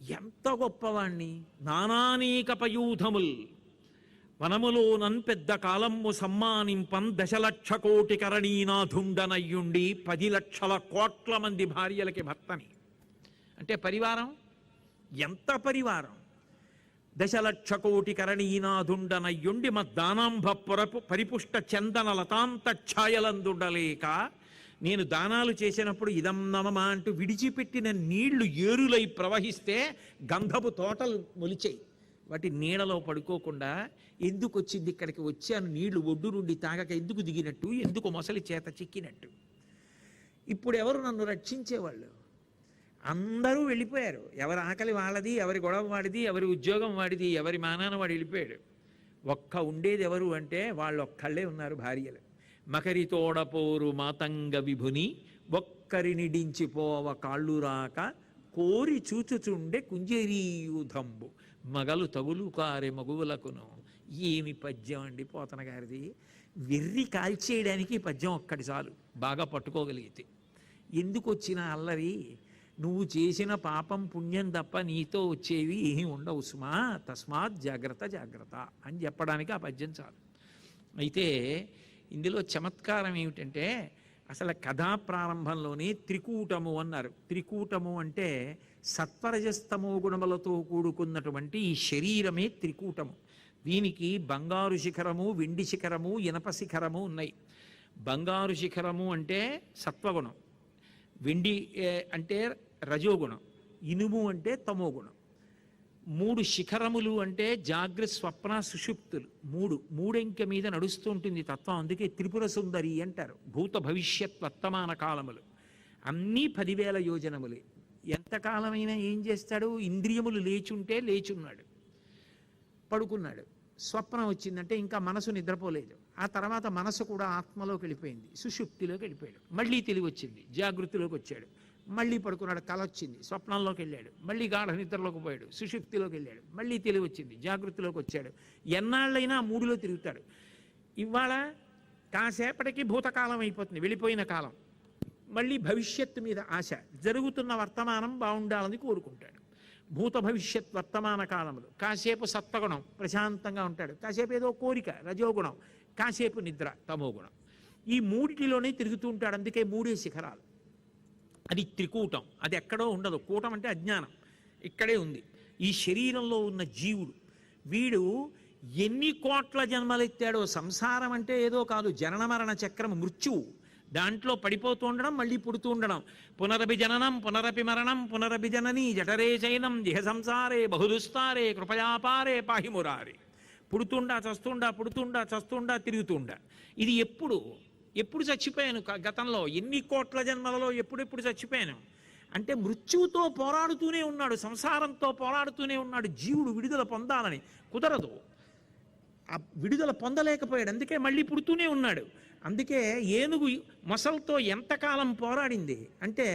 ఎంత గొప్పవాణ్ణి! నానానేక పయూధముల్ వనములోనన్ పెద్ద కాలము సమ్మానింపన్ దశలక్ష కోటి కరణీనాథుండనయ్యుండి 10 లక్షల కోట్ల మంది భార్యలకి భర్తని. అంటే పరివారం ఎంత పరివారం! దశలక్ష కోటి కరణీనాథుండనయ్యుండి మద్దానాంభ పరిపుష్ట చందన లతాంత ఛాయలందుండలేక నేను దానాలు చేసినప్పుడు ఇదం నమమ అంటూ విడిచిపెట్టిన నీళ్లు ఏరులై ప్రవహిస్తే గంధపు తోటలు మొలిచాయి. వాటి నీడలో పడుకోకుండా ఎందుకు వచ్చింది? ఇక్కడికి వచ్చాను నీళ్లు ఒడ్డు నుండి తాగక ఎందుకు దిగినట్టు, ఎందుకు మొసలి చేత చిక్కినట్టు. ఇప్పుడు ఎవరు నన్ను రక్షించేవాళ్ళు? అందరూ వెళ్ళిపోయారు. ఎవరి ఆకలి వాళ్ళది, ఎవరి గొడవ వాడిది, ఎవరి ఉద్యోగం వాడిది, ఎవరి మానాన వాడు వెళ్ళిపోయాడు. ఒక్క ఉండేది ఎవరు అంటే వాళ్ళొక్కళ్ళే ఉన్నారు, భార్యలు. మకరితోడపోరు మాతంగ విభుని ఒక్కరినిడించిపోవ కాళ్ళు రాక కోరి చూచుచుండే కుంజరీయూధంబు మగలు తగులు కారే మగువులకును. ఏమి పద్యం అండి పోతన గారిది! వెర్రి కాల్చేయడానికి పద్యం ఒక్కటి చాలు, బాగా పట్టుకోగలిగితే. ఎందుకు వచ్చిన అల్లరి? నువ్వు చేసిన పాపం పుణ్యం తప్ప నీతో వచ్చేవి ఏమి ఉండవు సుమా, తస్మాత్ జాగ్రత్త జాగ్రత్త అని చెప్పడానికి ఆ పద్యం చాలు. అయితే ఇందులో చమత్కారం ఏమిటంటే అసలు కథా ప్రారంభంలోనే త్రికూటము అన్నారు. త్రికూటము అంటే సత్వరజస్తమో గుణములతో కూడుకున్నటువంటి ఈ శరీరమే త్రికూటము. దీనికి బంగారు శిఖరము, వెండి శిఖరము, ఇనప శిఖరము ఉన్నాయి. బంగారు శిఖరము అంటే సత్వగుణం, వెండి అంటే రజోగుణం, ఇనుము అంటే తమోగుణం. 3 శిఖరములు అంటే జాగ్రత్త స్వప్న సుషుప్తులు. మూడెంక మీద నడుస్తూ ఉంటుంది తత్వం. అందుకే త్రిపుర సుందరి అంటారు. భూత భవిష్యత్ వర్తమాన కాలములు అన్నీ 10,000 యోజనములే. ఎంతకాలమైనా ఏం చేస్తాడు? ఇంద్రియములు లేచుంటే లేచున్నాడు, పడుకున్నాడు. స్వప్నం వచ్చిందంటే ఇంకా మనసు నిద్రపోలేదు. ఆ తర్వాత మనసు కూడా ఆత్మలోకి వెళ్ళిపోయింది, సుషుప్తిలోకి వెళ్ళిపోయాడు. మళ్ళీ తెలివి వచ్చింది, జాగృతిలోకి వచ్చాడు. మళ్ళీ పడుకున్నాడు, కల వచ్చింది, స్వప్నంలోకి వెళ్ళాడు. మళ్ళీ గాఢ నిద్రలోకి పోయాడు, సుషుప్తిలోకి వెళ్ళాడు. మళ్ళీ తెలివి వచ్చింది, జాగృతిలోకి వచ్చాడు. ఎన్నాళ్ళైనా 3లో తిరుగుతాడు. ఇవాళ కాసేపటికి భూతకాలం అయిపోతుంది, వెళ్ళిపోయిన కాలం. మళ్ళీ భవిష్యత్తు మీద ఆశ, జరుగుతున్న వర్తమానం బాగుండాలని కోరుకుంటాడు. భూత భవిష్యత్ వర్తమాన కాలములు. కాసేపు సత్వగుణం ప్రశాంతంగా ఉంటాడు, కాసేపు ఏదో కోరిక రజోగుణం, కాసేపు నిద్ర తమోగుణం. ఈ మూడిటిలోనే తిరుగుతూ ఉంటాడు. అందుకే మూడే శిఖరాలు. అది త్రికూటం. అది ఎక్కడో ఉండదు. కూటం అంటే అజ్ఞానం, ఇక్కడే ఉంది. ఈ శరీరంలో ఉన్న జీవుడు, వీడు ఎన్ని కోట్ల జన్మలెత్తాడో. సంసారం అంటే ఏదో కాదు, జనన మరణ చక్రం, మృత్యువు. దాంట్లో పడిపోతూ ఉండడం, మళ్ళీ పుడుతూ ఉండడం. పునరపి జననం పునరపి మరణం పునరపి జనని జఠరే చైనం జిహ సంసారే బహుదుస్తారే కృపయాపారే పాహిమురారే. పుడుతుండా చస్తుండా, పుడుతుండా చస్తుండా, తిరుగుతుండా. ఇది ఎప్పుడు చచ్చిపోయాను గతంలో, ఎన్ని కోట్ల జన్మలలో ఎప్పుడెప్పుడు చచ్చిపోయాను అంటే మృత్యువుతో పోరాడుతూనే ఉన్నాడు, సంసారంతో పోరాడుతూనే ఉన్నాడు. జీవుడు విడుదల పొందాలని కుదరదు, ఆ విడుదల పొందలేకపోయాడు. అందుకే మళ్ళీ పుడుతూనే ఉన్నాడు. అందుకే ఏనుగు మొసలతో ఎంతకాలం పోరాడింది అంటే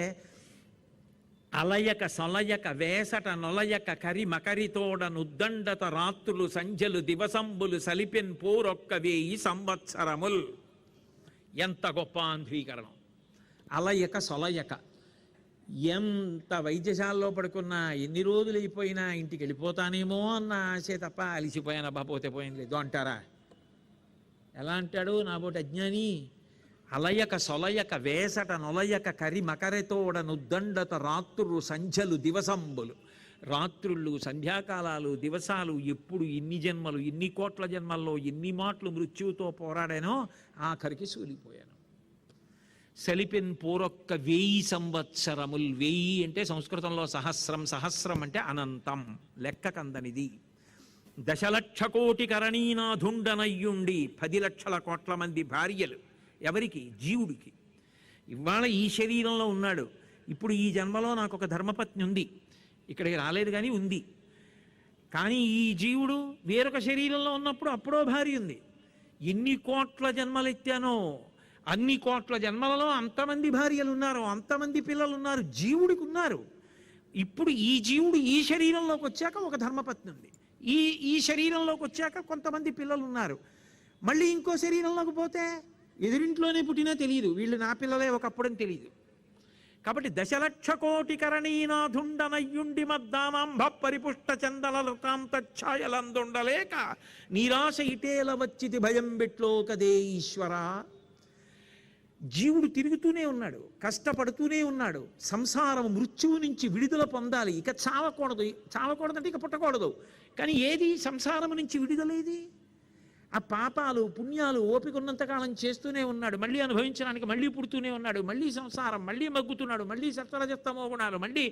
అలయక సొలయక వేసట నొలయక కరి మకరితోడ నుద్దండత రాత్రులు సంధ్యలు దివసంబులు సలిపెన్ పోరొక్క 1000 సంవత్సరముల్. ఎంత గొప్ప ఆంధ్రీకరణం! అలయక సొలయక. ఎంత వైద్యశాలలో పడుకున్నా, ఎన్ని రోజులు అయిపోయినా ఇంటికి వెళ్ళిపోతానేమో అన్న ఆశే తప్ప అలిసిపోయాను అబ్బా పోతే పోయింది లేదు అంటారా? ఎలా అంటాడు నాబోటి అజ్ఞాని? అలయక సొలయక వేసట నొలయక కరి మకరతోడ నుద్దండత రాత్రులు సంధ్యలు దివసంబులు. రాత్రుళ్ళు, సంధ్యాకాలాలు, దివసాలు, ఎప్పుడు ఎన్ని జన్మలు, ఎన్ని కోట్ల జన్మల్లో ఎన్ని మాటలు మృత్యువుతో పోరాడానో ఆఖరికి సూలిపోయాను. సలిపెన్ పోరొక్క 1000 సంవత్సరముల్. 1000 అంటే సంస్కృతంలో సహస్రం, సహస్రం అంటే అనంతం, లెక్కకందనిది. 10,00,000 కోటి కరణీనాథుండనయ్యుండి. 10 లక్షల కోట్ల మంది భార్యలు. ఎవరికి? జీవుడికి. ఇవాళ ఈ శరీరంలో ఉన్నాడు. ఇప్పుడు ఈ జన్మలో నాకు ఒక ధర్మపత్ని ఉంది, ఇక్కడికి రాలేదు కానీ ఉంది. కానీ ఈ జీవుడు వేరొక శరీరంలో ఉన్నప్పుడు అప్పుడో భార్య ఉంది. ఎన్ని కోట్ల జన్మలు ఎత్తానో, అన్ని కోట్ల జన్మలలో అంతమంది భార్యలు ఉన్నారు, అంతమంది పిల్లలు ఉన్నారు, జీవుడికి ఉన్నారు. ఇప్పుడు ఈ జీవుడు ఈ శరీరంలోకి వచ్చాక ఒక ధర్మపత్ని ఉంది, ఈ శరీరంలోకి వచ్చాక కొంతమంది పిల్లలు ఉన్నారు. మళ్ళీ ఇంకో శరీరంలోకి పోతే ఎదురింట్లోనే పుట్టినా తెలియదు, వీళ్ళు నా పిల్లలే ఒకప్పుడని తెలియదు. కాబట్టి 10,00,000 కోటి కరణీనాథుండనయ్యుండి మద్దామాంభ పరిపుష్ట చందలకాంత ఛాయలందుండలేక నీరాశ ఇటేల వచ్చితి భయం బెట్లో కదే ఈశ్వర. జీవుడు తిరుగుతూనే ఉన్నాడు, కష్టపడుతూనే ఉన్నాడు. సంసారం మృత్యువు నుంచి విడుదల పొందాలి, ఇక చావకూడదంటే ఇక పుట్టకూడదు. కానీ ఏది సంసారం నుంచి విడుదలేది? ఆ పాపాలు పుణ్యాలు ఓపిక ఉన్నంతకాలం చేస్తూనే ఉన్నాడు, మళ్ళీ అనుభవించడానికి మళ్ళీ పుడుతూనే ఉన్నాడు, మళ్ళీ సంసారం, మళ్ళీ మగ్గుతున్నాడు, మళ్ళీ సత్వరజస్తమో గుణాలు, మళ్ళీ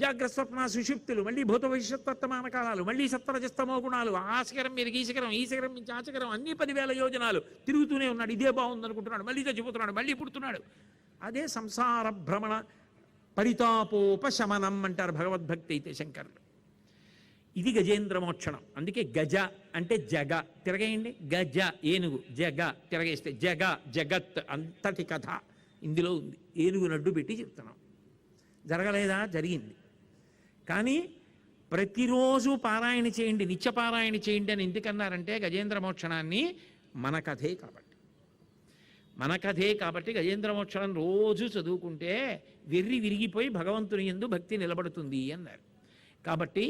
జాగ్రత్త స్వప్న సుషుప్తులు, మళ్ళీ భూత భవిష్యత్ వర్తమాన కాలాలు, మళ్ళీ సత్వరజస్తమో గుణాలు, ఆ శిఖరం మీదకి ఈ శిఖరం, ఈ శిఖరం నుంచి ఆ శిఖరం, అన్ని 10,000 యోజనాలు తిరుగుతూనే ఉన్నాడు. ఇదే బాగుందనుకుంటున్నాడు, మళ్ళీ చచ్చిపోతున్నాడు, మళ్ళీ పుడుతున్నాడు. అదే సంసార భ్రమణ పరితాపోపశమనం అంటారు భగవద్భక్తి అయితే శంకరులు. ఇది గజేంద్ర మోక్షణం. అందుకే గజ అంటే జగ, తిరగేయండి. గజ ఏనుగు, జగ తిరగేస్తే జగ జగత్ అంతటి కథ ఇందులో ఉంది. ఏనుగు నడ్డు పెట్టి చెప్తున్నాం. జరగలేదా? జరిగింది. కానీ ప్రతిరోజు పారాయణ చేయండి, నిత్య పారాయణ చేయండి అని ఎందుకన్నారంటే గజేంద్ర మోక్షణాన్ని మన కథే కాబట్టి గజేంద్ర మోక్షణం రోజు చదువుకుంటే వెర్రి విరిగిపోయి భగవంతుని యందు భక్తి నిలబడుతుంది అన్నారు. కాబట్టి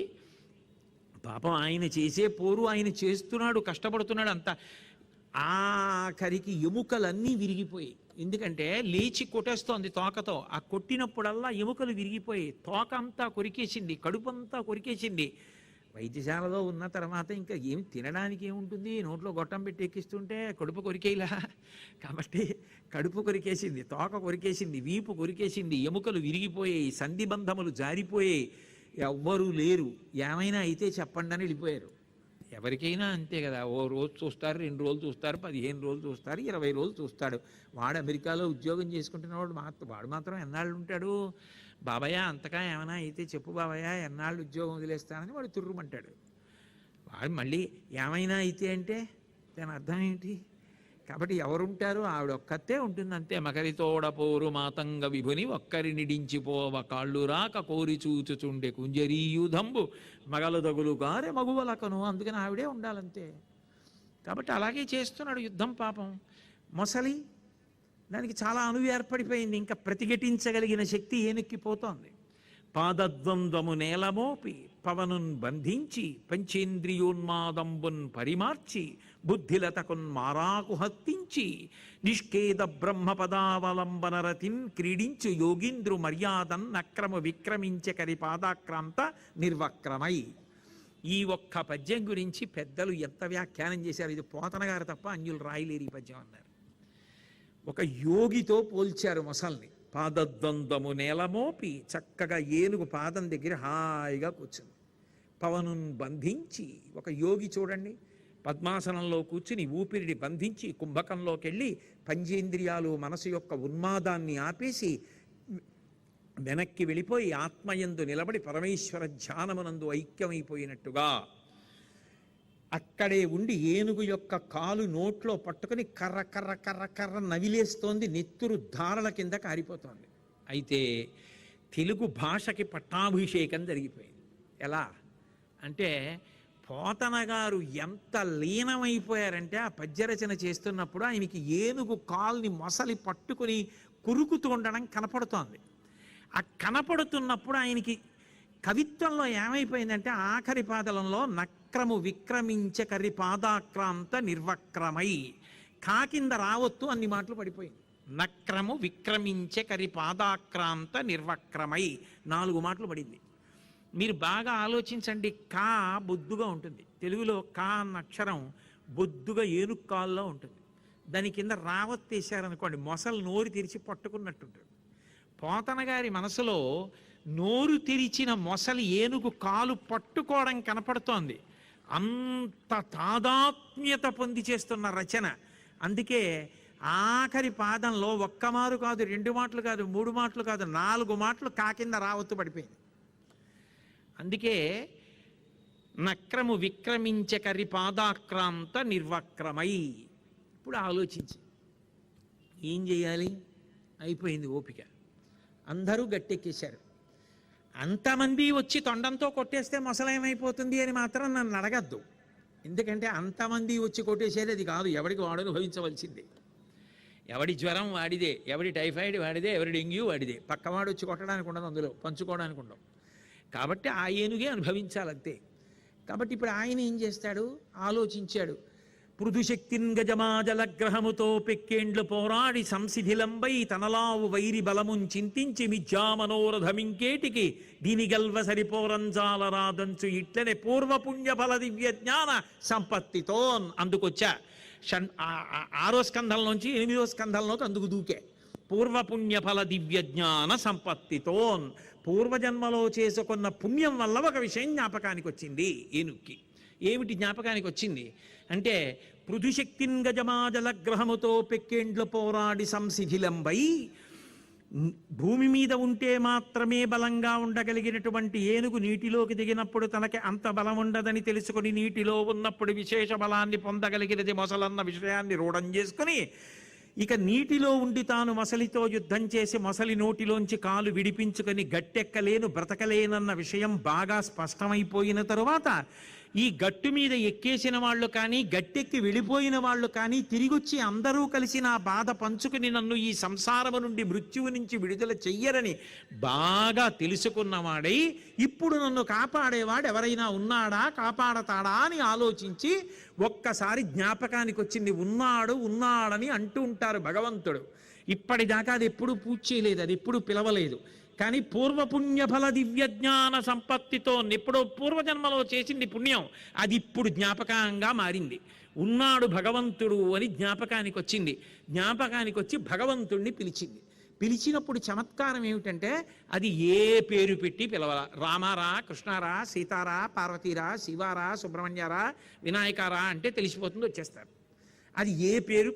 పాపం ఆయన చేసే పోరు ఆయన చేస్తున్నాడు, కష్టపడుతున్నాడు అంతా. ఆఖరికి ఎముకలన్నీ విరిగిపోయి, ఎందుకంటే లేచి కొట్టేస్తోంది తోకతో. ఆ కొట్టినప్పుడల్లా ఎముకలు విరిగిపోయి తోక అంతా కొరికేసింది, కడుపు అంతా కొరికేసింది. వైద్యశాలలో ఉన్న తర్వాత ఇంకా ఏం తినడానికి ఏముంటుంది, నోట్లో గొట్టం పెట్టి ఎక్కిస్తుంటే కడుపు కొరికేలా. కాబట్టి కడుపు కొరికేసింది, తోక కొరికేసింది, వీపు కొరికేసింది, ఎముకలు విరిగిపోయాయి, సంధిబంధములు జారిపోయాయి. ఎవ్వరూ లేరు, ఏమైనా అయితే చెప్పండి అని వెళ్ళిపోయారు. ఎవరికైనా అంతే కదా, ఓ రోజు చూస్తారు, 2 రోజులు చూస్తారు, 15 రోజులు చూస్తారు, 20 రోజులు చూస్తాడు. వాడు అమెరికాలో ఉద్యోగం చేసుకుంటున్నవాడు వాడు మాత్రం ఎన్నాళ్ళు ఉంటాడు? బాబయ్య అంతగా ఏమైనా అయితే చెప్పు బాబయ్య, ఎన్నాళ్ళు ఉద్యోగం వదిలేస్తానని వాడు తుర్రుమంటాడు. వాడు మళ్ళీ ఏమైనా అయితే అంటే దాని అర్థం ఏంటి? కాబట్టి ఎవరుంటారు? ఆవిడ ఒక్కతే ఉంటుంది అంతే. మకరితోడపోరు మాతంగ విభుని ఒక్కరి నిడించిపోవ కాళ్ళు రాక కోరి చూచుచుండే కుంజరీయుధంబు మగలు తగులు గారే మగువలకను. అందుకని ఆవిడే ఉండాలంతే. కాబట్టి అలాగే చేస్తున్నాడు యుద్ధం. పాపం మొసలి దానికి చాలా అణువు ఏర్పడిపోయింది, ఇంకా ప్రతిఘటించగలిగిన శక్తి ఏనెక్కిపోతోంది. పాదద్వంద్వము నేలమోపి పవనున్ బంధించి పంచేంద్రియోన్మాదంబున్ పరిమార్చి బుద్ధిలతకున్ మారాకు హత్తించి నిష్కేద బ్రహ్మ పదావలంబనరతిన్ క్రీడించు యోగీంద్రు మర్యాదన్ అక్రమ విక్రమించ కరి పాదాక్రాంత నిర్వక్రమై. ఈ ఒక్క పద్యం గురించి పెద్దలు ఎంత వ్యాఖ్యానం చేశారు. ఇది పోతన గారు తప్ప అన్యులు రాయలేరు ఈ పద్యం అన్నారు. ఒక యోగితో పోల్చారు మొసల్ని. పాదద్వంద్వము నేలమోపి చక్కగా ఏనుగు పాదం దగ్గర హాయిగా కూర్చుంది. పవనున్ బంధించి, ఒక యోగి చూడండి పద్మాసనంలో కూర్చుని ఊపిరిని బంధించి కుంభకంలోకి వెళ్ళి పంచేంద్రియాలు మనసు యొక్క ఉన్మాదాన్ని ఆపేసి వెనక్కి వెళ్ళిపోయి ఆత్మయందు నిలబడి పరమేశ్వర ధ్యానమునందు ఐక్యమైపోయినట్టుగా అక్కడే ఉండి ఏనుగు యొక్క కాలు నోట్లో పట్టుకుని కర్ర కర్ర కర్ర కర్ర నవిలేస్తోంది. నెత్తురు ధారల కింద కారిపోతోంది. అయితే తెలుగు భాషకి పట్టాభిషేకం జరిగిపోయింది. ఎలా అంటే పోతన గారు ఎంత లీనమైపోయారంటే ఆ పద్యరచన చేస్తున్నప్పుడు ఆయనకి ఏనుగు కాల్ని మొసలి పట్టుకుని కురుకుతూ ఉండడం కనపడుతోంది. ఆ కనపడుతున్నప్పుడు ఆయనకి కవిత్వంలో ఏమైపోయిందంటే ఆఖరి పాదలంలో నక్రము విక్రమించ కరి పాదాక్రాంత నిర్వక్రమై, కాకింద రావత్తు అన్ని మాటలు పడిపోయింది. నక్రము విక్రమించ కరి పాదాక్రాంత నిర్వక్రమై 4 మాటలు పడింది. మీరు బాగా ఆలోచించండి. కా బొద్దుగా ఉంటుంది. తెలుగులో కా అన్న అక్షరం బొద్దుగా ఏనుగు కాల్లో ఉంటుంది. దాని కింద రావత్తేశారనుకోండి మొసలు నోరు తెరిచి పట్టుకున్నట్టుంటుంది. పోతన గారి మనసులో నోరు తెరిచిన మొసలి ఏనుగు కాలు పట్టుకోవడం కనపడుతోంది. అంత తాదాత్మ్యత పొంది చేస్తున్న రచన. అందుకే ఆఖరి పాదంలో ఒక్క మారు కాదు, 2 మాటలు కాదు, 3 మాటలు కాదు, 4 మాటలు కాకింద రావత్తు పడిపోయింది. అందుకే నక్రము విక్రమించ కరి పాదాక్రాంత నిర్వక్రమై. ఇప్పుడు ఆలోచించి ఏం చేయాలి? అయిపోయింది ఓపిక. అందరూ గట్టెక్కేశారు. అంతమంది వచ్చి తొండంతో కొట్టేస్తే మొసలేమైపోతుంది అని మాత్రం నన్ను అడగద్దు. ఎందుకంటే అంతమంది వచ్చి కొట్టేసేది అది కాదు. ఎవడికి వాడు అనుభవించవలసిందే. ఎవడి జ్వరం వాడిదే, ఎవడి టైఫాయిడ్ వాడిదే, ఎవరి డెంగ్యూ వాడిదే. పక్కవాడు వచ్చి కొట్టడానికి ఉండదు, అందులో పంచుకోవడానికి ఉండవు. కాబట్టి ఆ ఏనుగే అనుభవించాలంతే. కాబట్టి ఇప్పుడు ఆయన ఏం చేస్తాడు? ఆలోచించాడు. పృథుశక్తిన్ గజమాజలగ్రహముతో పెక్కేండ్లు పోరాడి సంశిథిలంబై తనలావు వైరి బలమున్ చింతించి మిథ్యామనోరథమింకేటికి దీని గల్వ సరిపోరంజాలరాదంచు ఇట్లనే పూర్వపుణ్య ఫల దివ్య జ్ఞాన సంపత్తితోన్. అందుకొచ్చా 6వ స్కంధంలోంచి 8వ స్కంధంలోకి అందుకు దూకే. పూర్వపుణ్యఫల దివ్య జ్ఞాన సంపత్తితోన్. పూర్వజన్మలో చేసుకున్న పుణ్యం వల్ల ఒక విషయం జ్ఞాపకానికి వచ్చింది ఏనుక్కి. ఏమిటి జ్ఞాపకానికి వచ్చింది అంటే పృథుశక్తిన్ గజమాజలగ్రహముతో పెక్కేండ్లు పోరాడి సంశిథిలంబై, భూమి మీద ఉంటే మాత్రమే బలంగా ఉండగలిగినటువంటి ఏనుగు నీటిలోకి దిగినప్పుడు తనకి అంత బలం ఉండదని తెలుసుకుని నీటిలో ఉన్నప్పుడు విశేష బలాన్ని పొందగలిగినది మొసలన్న విషయాన్ని రూఢం చేసుకుని ఇక నీటిలో ఉండి తాను మొసలితో యుద్ధం చేసి మొసలి నోటిలోంచి కాలు విడిపించుకొని గట్టెక్కలేను బ్రతకలేనన్న విషయం బాగా స్పష్టమైపోయిన తరువాత ఈ గట్టు మీద ఎక్కేసిన వాళ్ళు కానీ గట్టెక్కి వెళ్ళిపోయిన వాళ్ళు కానీ తిరిగొచ్చి అందరూ కలిసి నా బాధ పంచుకుని నన్ను ఈ సంసారము నుండి మృత్యువు నుంచి విడుదల చెయ్యరని బాగా తెలుసుకున్నవాడై ఇప్పుడు నన్ను కాపాడేవాడు ఎవరైనా ఉన్నాడా, కాపాడతాడా అని ఆలోచించి ఒక్కసారి జ్ఞాపకానికి వచ్చింది. ఉన్నాడు ఉన్నాడని అంటూ ఉంటారు భగవంతుడు. ఇప్పటిదాకా అది ఎప్పుడు పూజ చేయలేదు, అది ఎప్పుడు పిలవలేదు. కానీ పూర్వపుణ్యఫల దివ్య జ్ఞాన సంపత్తితో ఎప్పుడో పూర్వజన్మలో చేసింది పుణ్యం, అది ఇప్పుడు జ్ఞాపకంగా మారింది. ఉన్నాడు భగవంతుడు అని జ్ఞాపకానికి వచ్చింది. జ్ఞాపకానికి వచ్చి భగవంతుణ్ణి పిలిచింది. పిలిచినప్పుడు చమత్కారం ఏమిటంటే అది ఏ పేరు పెట్టి పిలవాల. రామారా, కృష్ణారా, సీతారా, పార్వతీరా, శివారా, సుబ్రహ్మణ్యారా, వినాయకారా అంటే తెలిసిపోతుంది, వచ్చేస్తారు. అది ఏ పేరు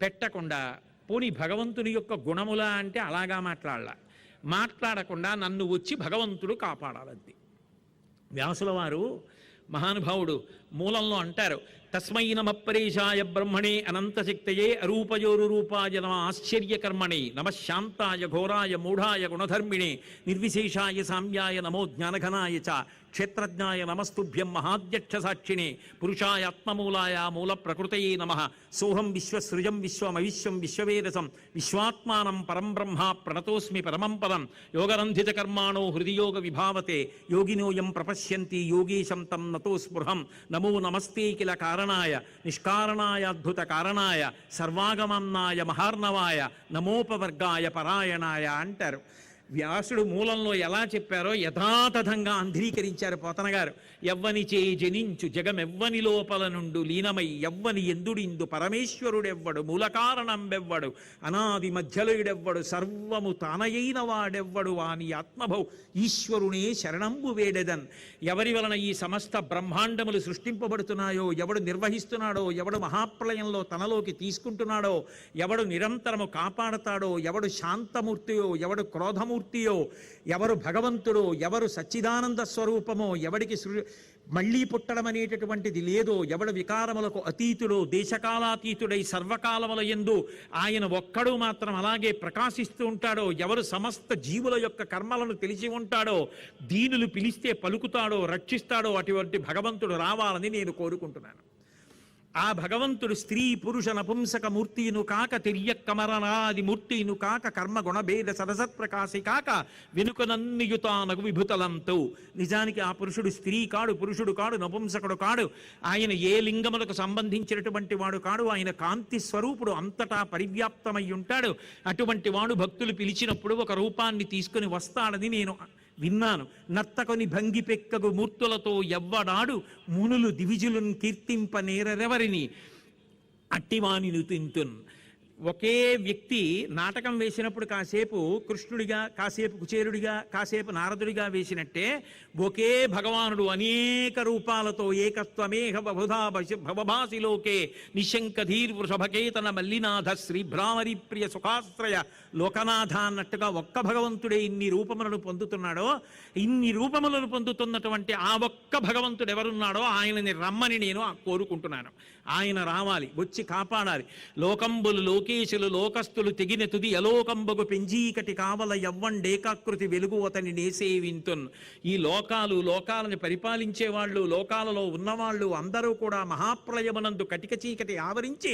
పెట్టకుండా పోనీ భగవంతుని యొక్క గుణములా అంటే అలాగా మాట్లాడకుండా నన్ను వచ్చి భగవంతుడు కాపాడాలంతే. వ్యాసుల వారు మహానుభావుడు మూలంలో అంటారు, తస్మై నమఃపరేశాయ బ్రహ్మణే అనంతశక్తయే అరూపయోరు రూపాయ నమ ఆశ్చర్యకర్మణే నమ శాంతాయ ఘోరాయ మూఢాయ గుణధర్మిణే నిర్విశేషాయ సామ్యాయ నమో జ్ఞానఘనాయ చ క్షేత్రజ్ఞాయ నమస్తుభ్యం మహాధ్యక్ష సాక్షిణే పురుషాయ ఆత్మమూలాయ మూల ప్రకృతయే నమః సోహం విశ్వసృజం విశ్వమవిశ్వం విశ్వవేదసం విశ్వాత్మానం పరం బ్రహ్మ ప్రణతోస్మి పరమం పదం యోగరంధిత కర్మాణో హృదియోగ విభావతే యోగినోయం ప్రపశ్యంతి యోగీశం తం నతో స్పృహం నమో నమస్తే కిల కారణాయ నిష్కారణాయ అద్భుత కారణాయ సర్వాగమన్నాయ మహార్ణవాయ నమోపవర్గాయ పరాయణాయ అంటారు. వ్యాసుడు మూలంలో ఎలా చెప్పారో యథాతథంగా అంధీకరించారు పోతన గారు. ఎవ్వని చే జనించు జగమెవ్వని లోపల నుండు లీనమై ఎవ్వని ఎందుడిందు పరమేశ్వరుడెవ్వడు మూల కారణం బెవ్వడు అనాది మధ్యలుడెవ్వడు సర్వము తానయైన వాడెవ్వడు వాని ఆత్మభౌ ఈశ్వరునే శరణంబు వేడెదన్. ఎవరి వలన ఈ సమస్త బ్రహ్మాండములు సృష్టింపబడుతున్నాయో, ఎవడు నిర్వహిస్తున్నాడో, ఎవడు మహాప్రళయంలో తనలోకి తీసుకుంటున్నాడో, ఎవడు నిరంతరము కాపాడతాడో, ఎవడు శాంతమూర్తియో, ఎవడు క్రోధమూర్తియో, ఎవరు భగవంతుడో, ఎవరు సచ్చిదానంద స్వరూపమో, ఎవడికి మళ్ళీ పుట్టడం అనేటటువంటిది లేదో, ఎవడు వికారములకు అతీతుడో, దేశకాలాతీతుడై సర్వకాలముల యందు ఆయన ఒక్కడు మాత్రం అలాగే ప్రకాశిస్తూ ఉంటాడో, ఎవరు సమస్త జీవుల యొక్క కర్మలను తెలిసి ఉంటాడో, దీనులు పిలిస్తే పలుకుతాడో, రక్షిస్తాడో, అటువంటి భగవంతుడు రావాలని నేను కోరుకుంటున్నాను. ఆ భగవంతుడు స్త్రీ పురుష నపుంసక మూర్తిను కాక తిర్యక్కమరనాది మూర్తిను కాక కర్మ గుణభేద సరసత్ప్రకాశి కాక వెనుకనన్నియుతానగు విభుతలంతో. నిజానికి ఆ పురుషుడు స్త్రీ కాడు, పురుషుడు కాడు, నపుంసకుడు కాడు, ఆయన ఏ లింగములకు సంబంధించినటువంటి వాడు కాడు, ఆయన కాంతి స్వరూపుడు, అంతటా పరివ్యాప్తమై ఉంటాడు. అటువంటి వాడు భక్తులు పిలిచినప్పుడు ఒక రూపాన్ని తీసుకుని వస్తాడని నేను విన్నాను. నర్తకొని భంగి పెక్కగు మూర్తులతో ఎవ్వడాడు మునులు దివిజులను కీర్తింప నేరెవరిని అట్టివాణిను తింటున్. ఒకే వ్యక్తి నాటకం వేసినప్పుడు కాసేపు కృష్ణుడిగా, కాసేపు కుచేరుడిగా, కాసేపు నారదుడిగా వేసినట్టే ఒకే భగవానుడు అనేక రూపాలతో ఏకత్వమేహ బహుధా భవభాసిలోకే నిశంకధీర్ వృషభకేతన మల్లినాథ శ్రీ భ్రామరి ప్రియ సుఖాశ్రయ లోకనాథ అన్నట్టుగా ఒక్క భగవంతుడే ఇన్ని రూపములను పొందుతున్నాడో, ఇన్ని రూపములను పొందుతున్నటువంటి ఆ ఒక్క భగవంతుడు ఎవరున్నాడో ఆయనని రమ్మని నేను కోరుకుంటున్నాను. ఆయన రావాలి, వచ్చి కాపాడాలి. లోకంబులు లోకేశులు లోకస్తులు తెగిన తుది అలోకంబగు పెంజీకటి కావల యవ్వండేకాకృతి వెలుగు అతని నేసేవింతున్. ఈ లోకాలని పరిపాలించే వాళ్ళు, లోకాలలో ఉన్నవాళ్ళు అందరూ కూడా మహాప్రళయమునందు కటిక చీకటి ఆవరించి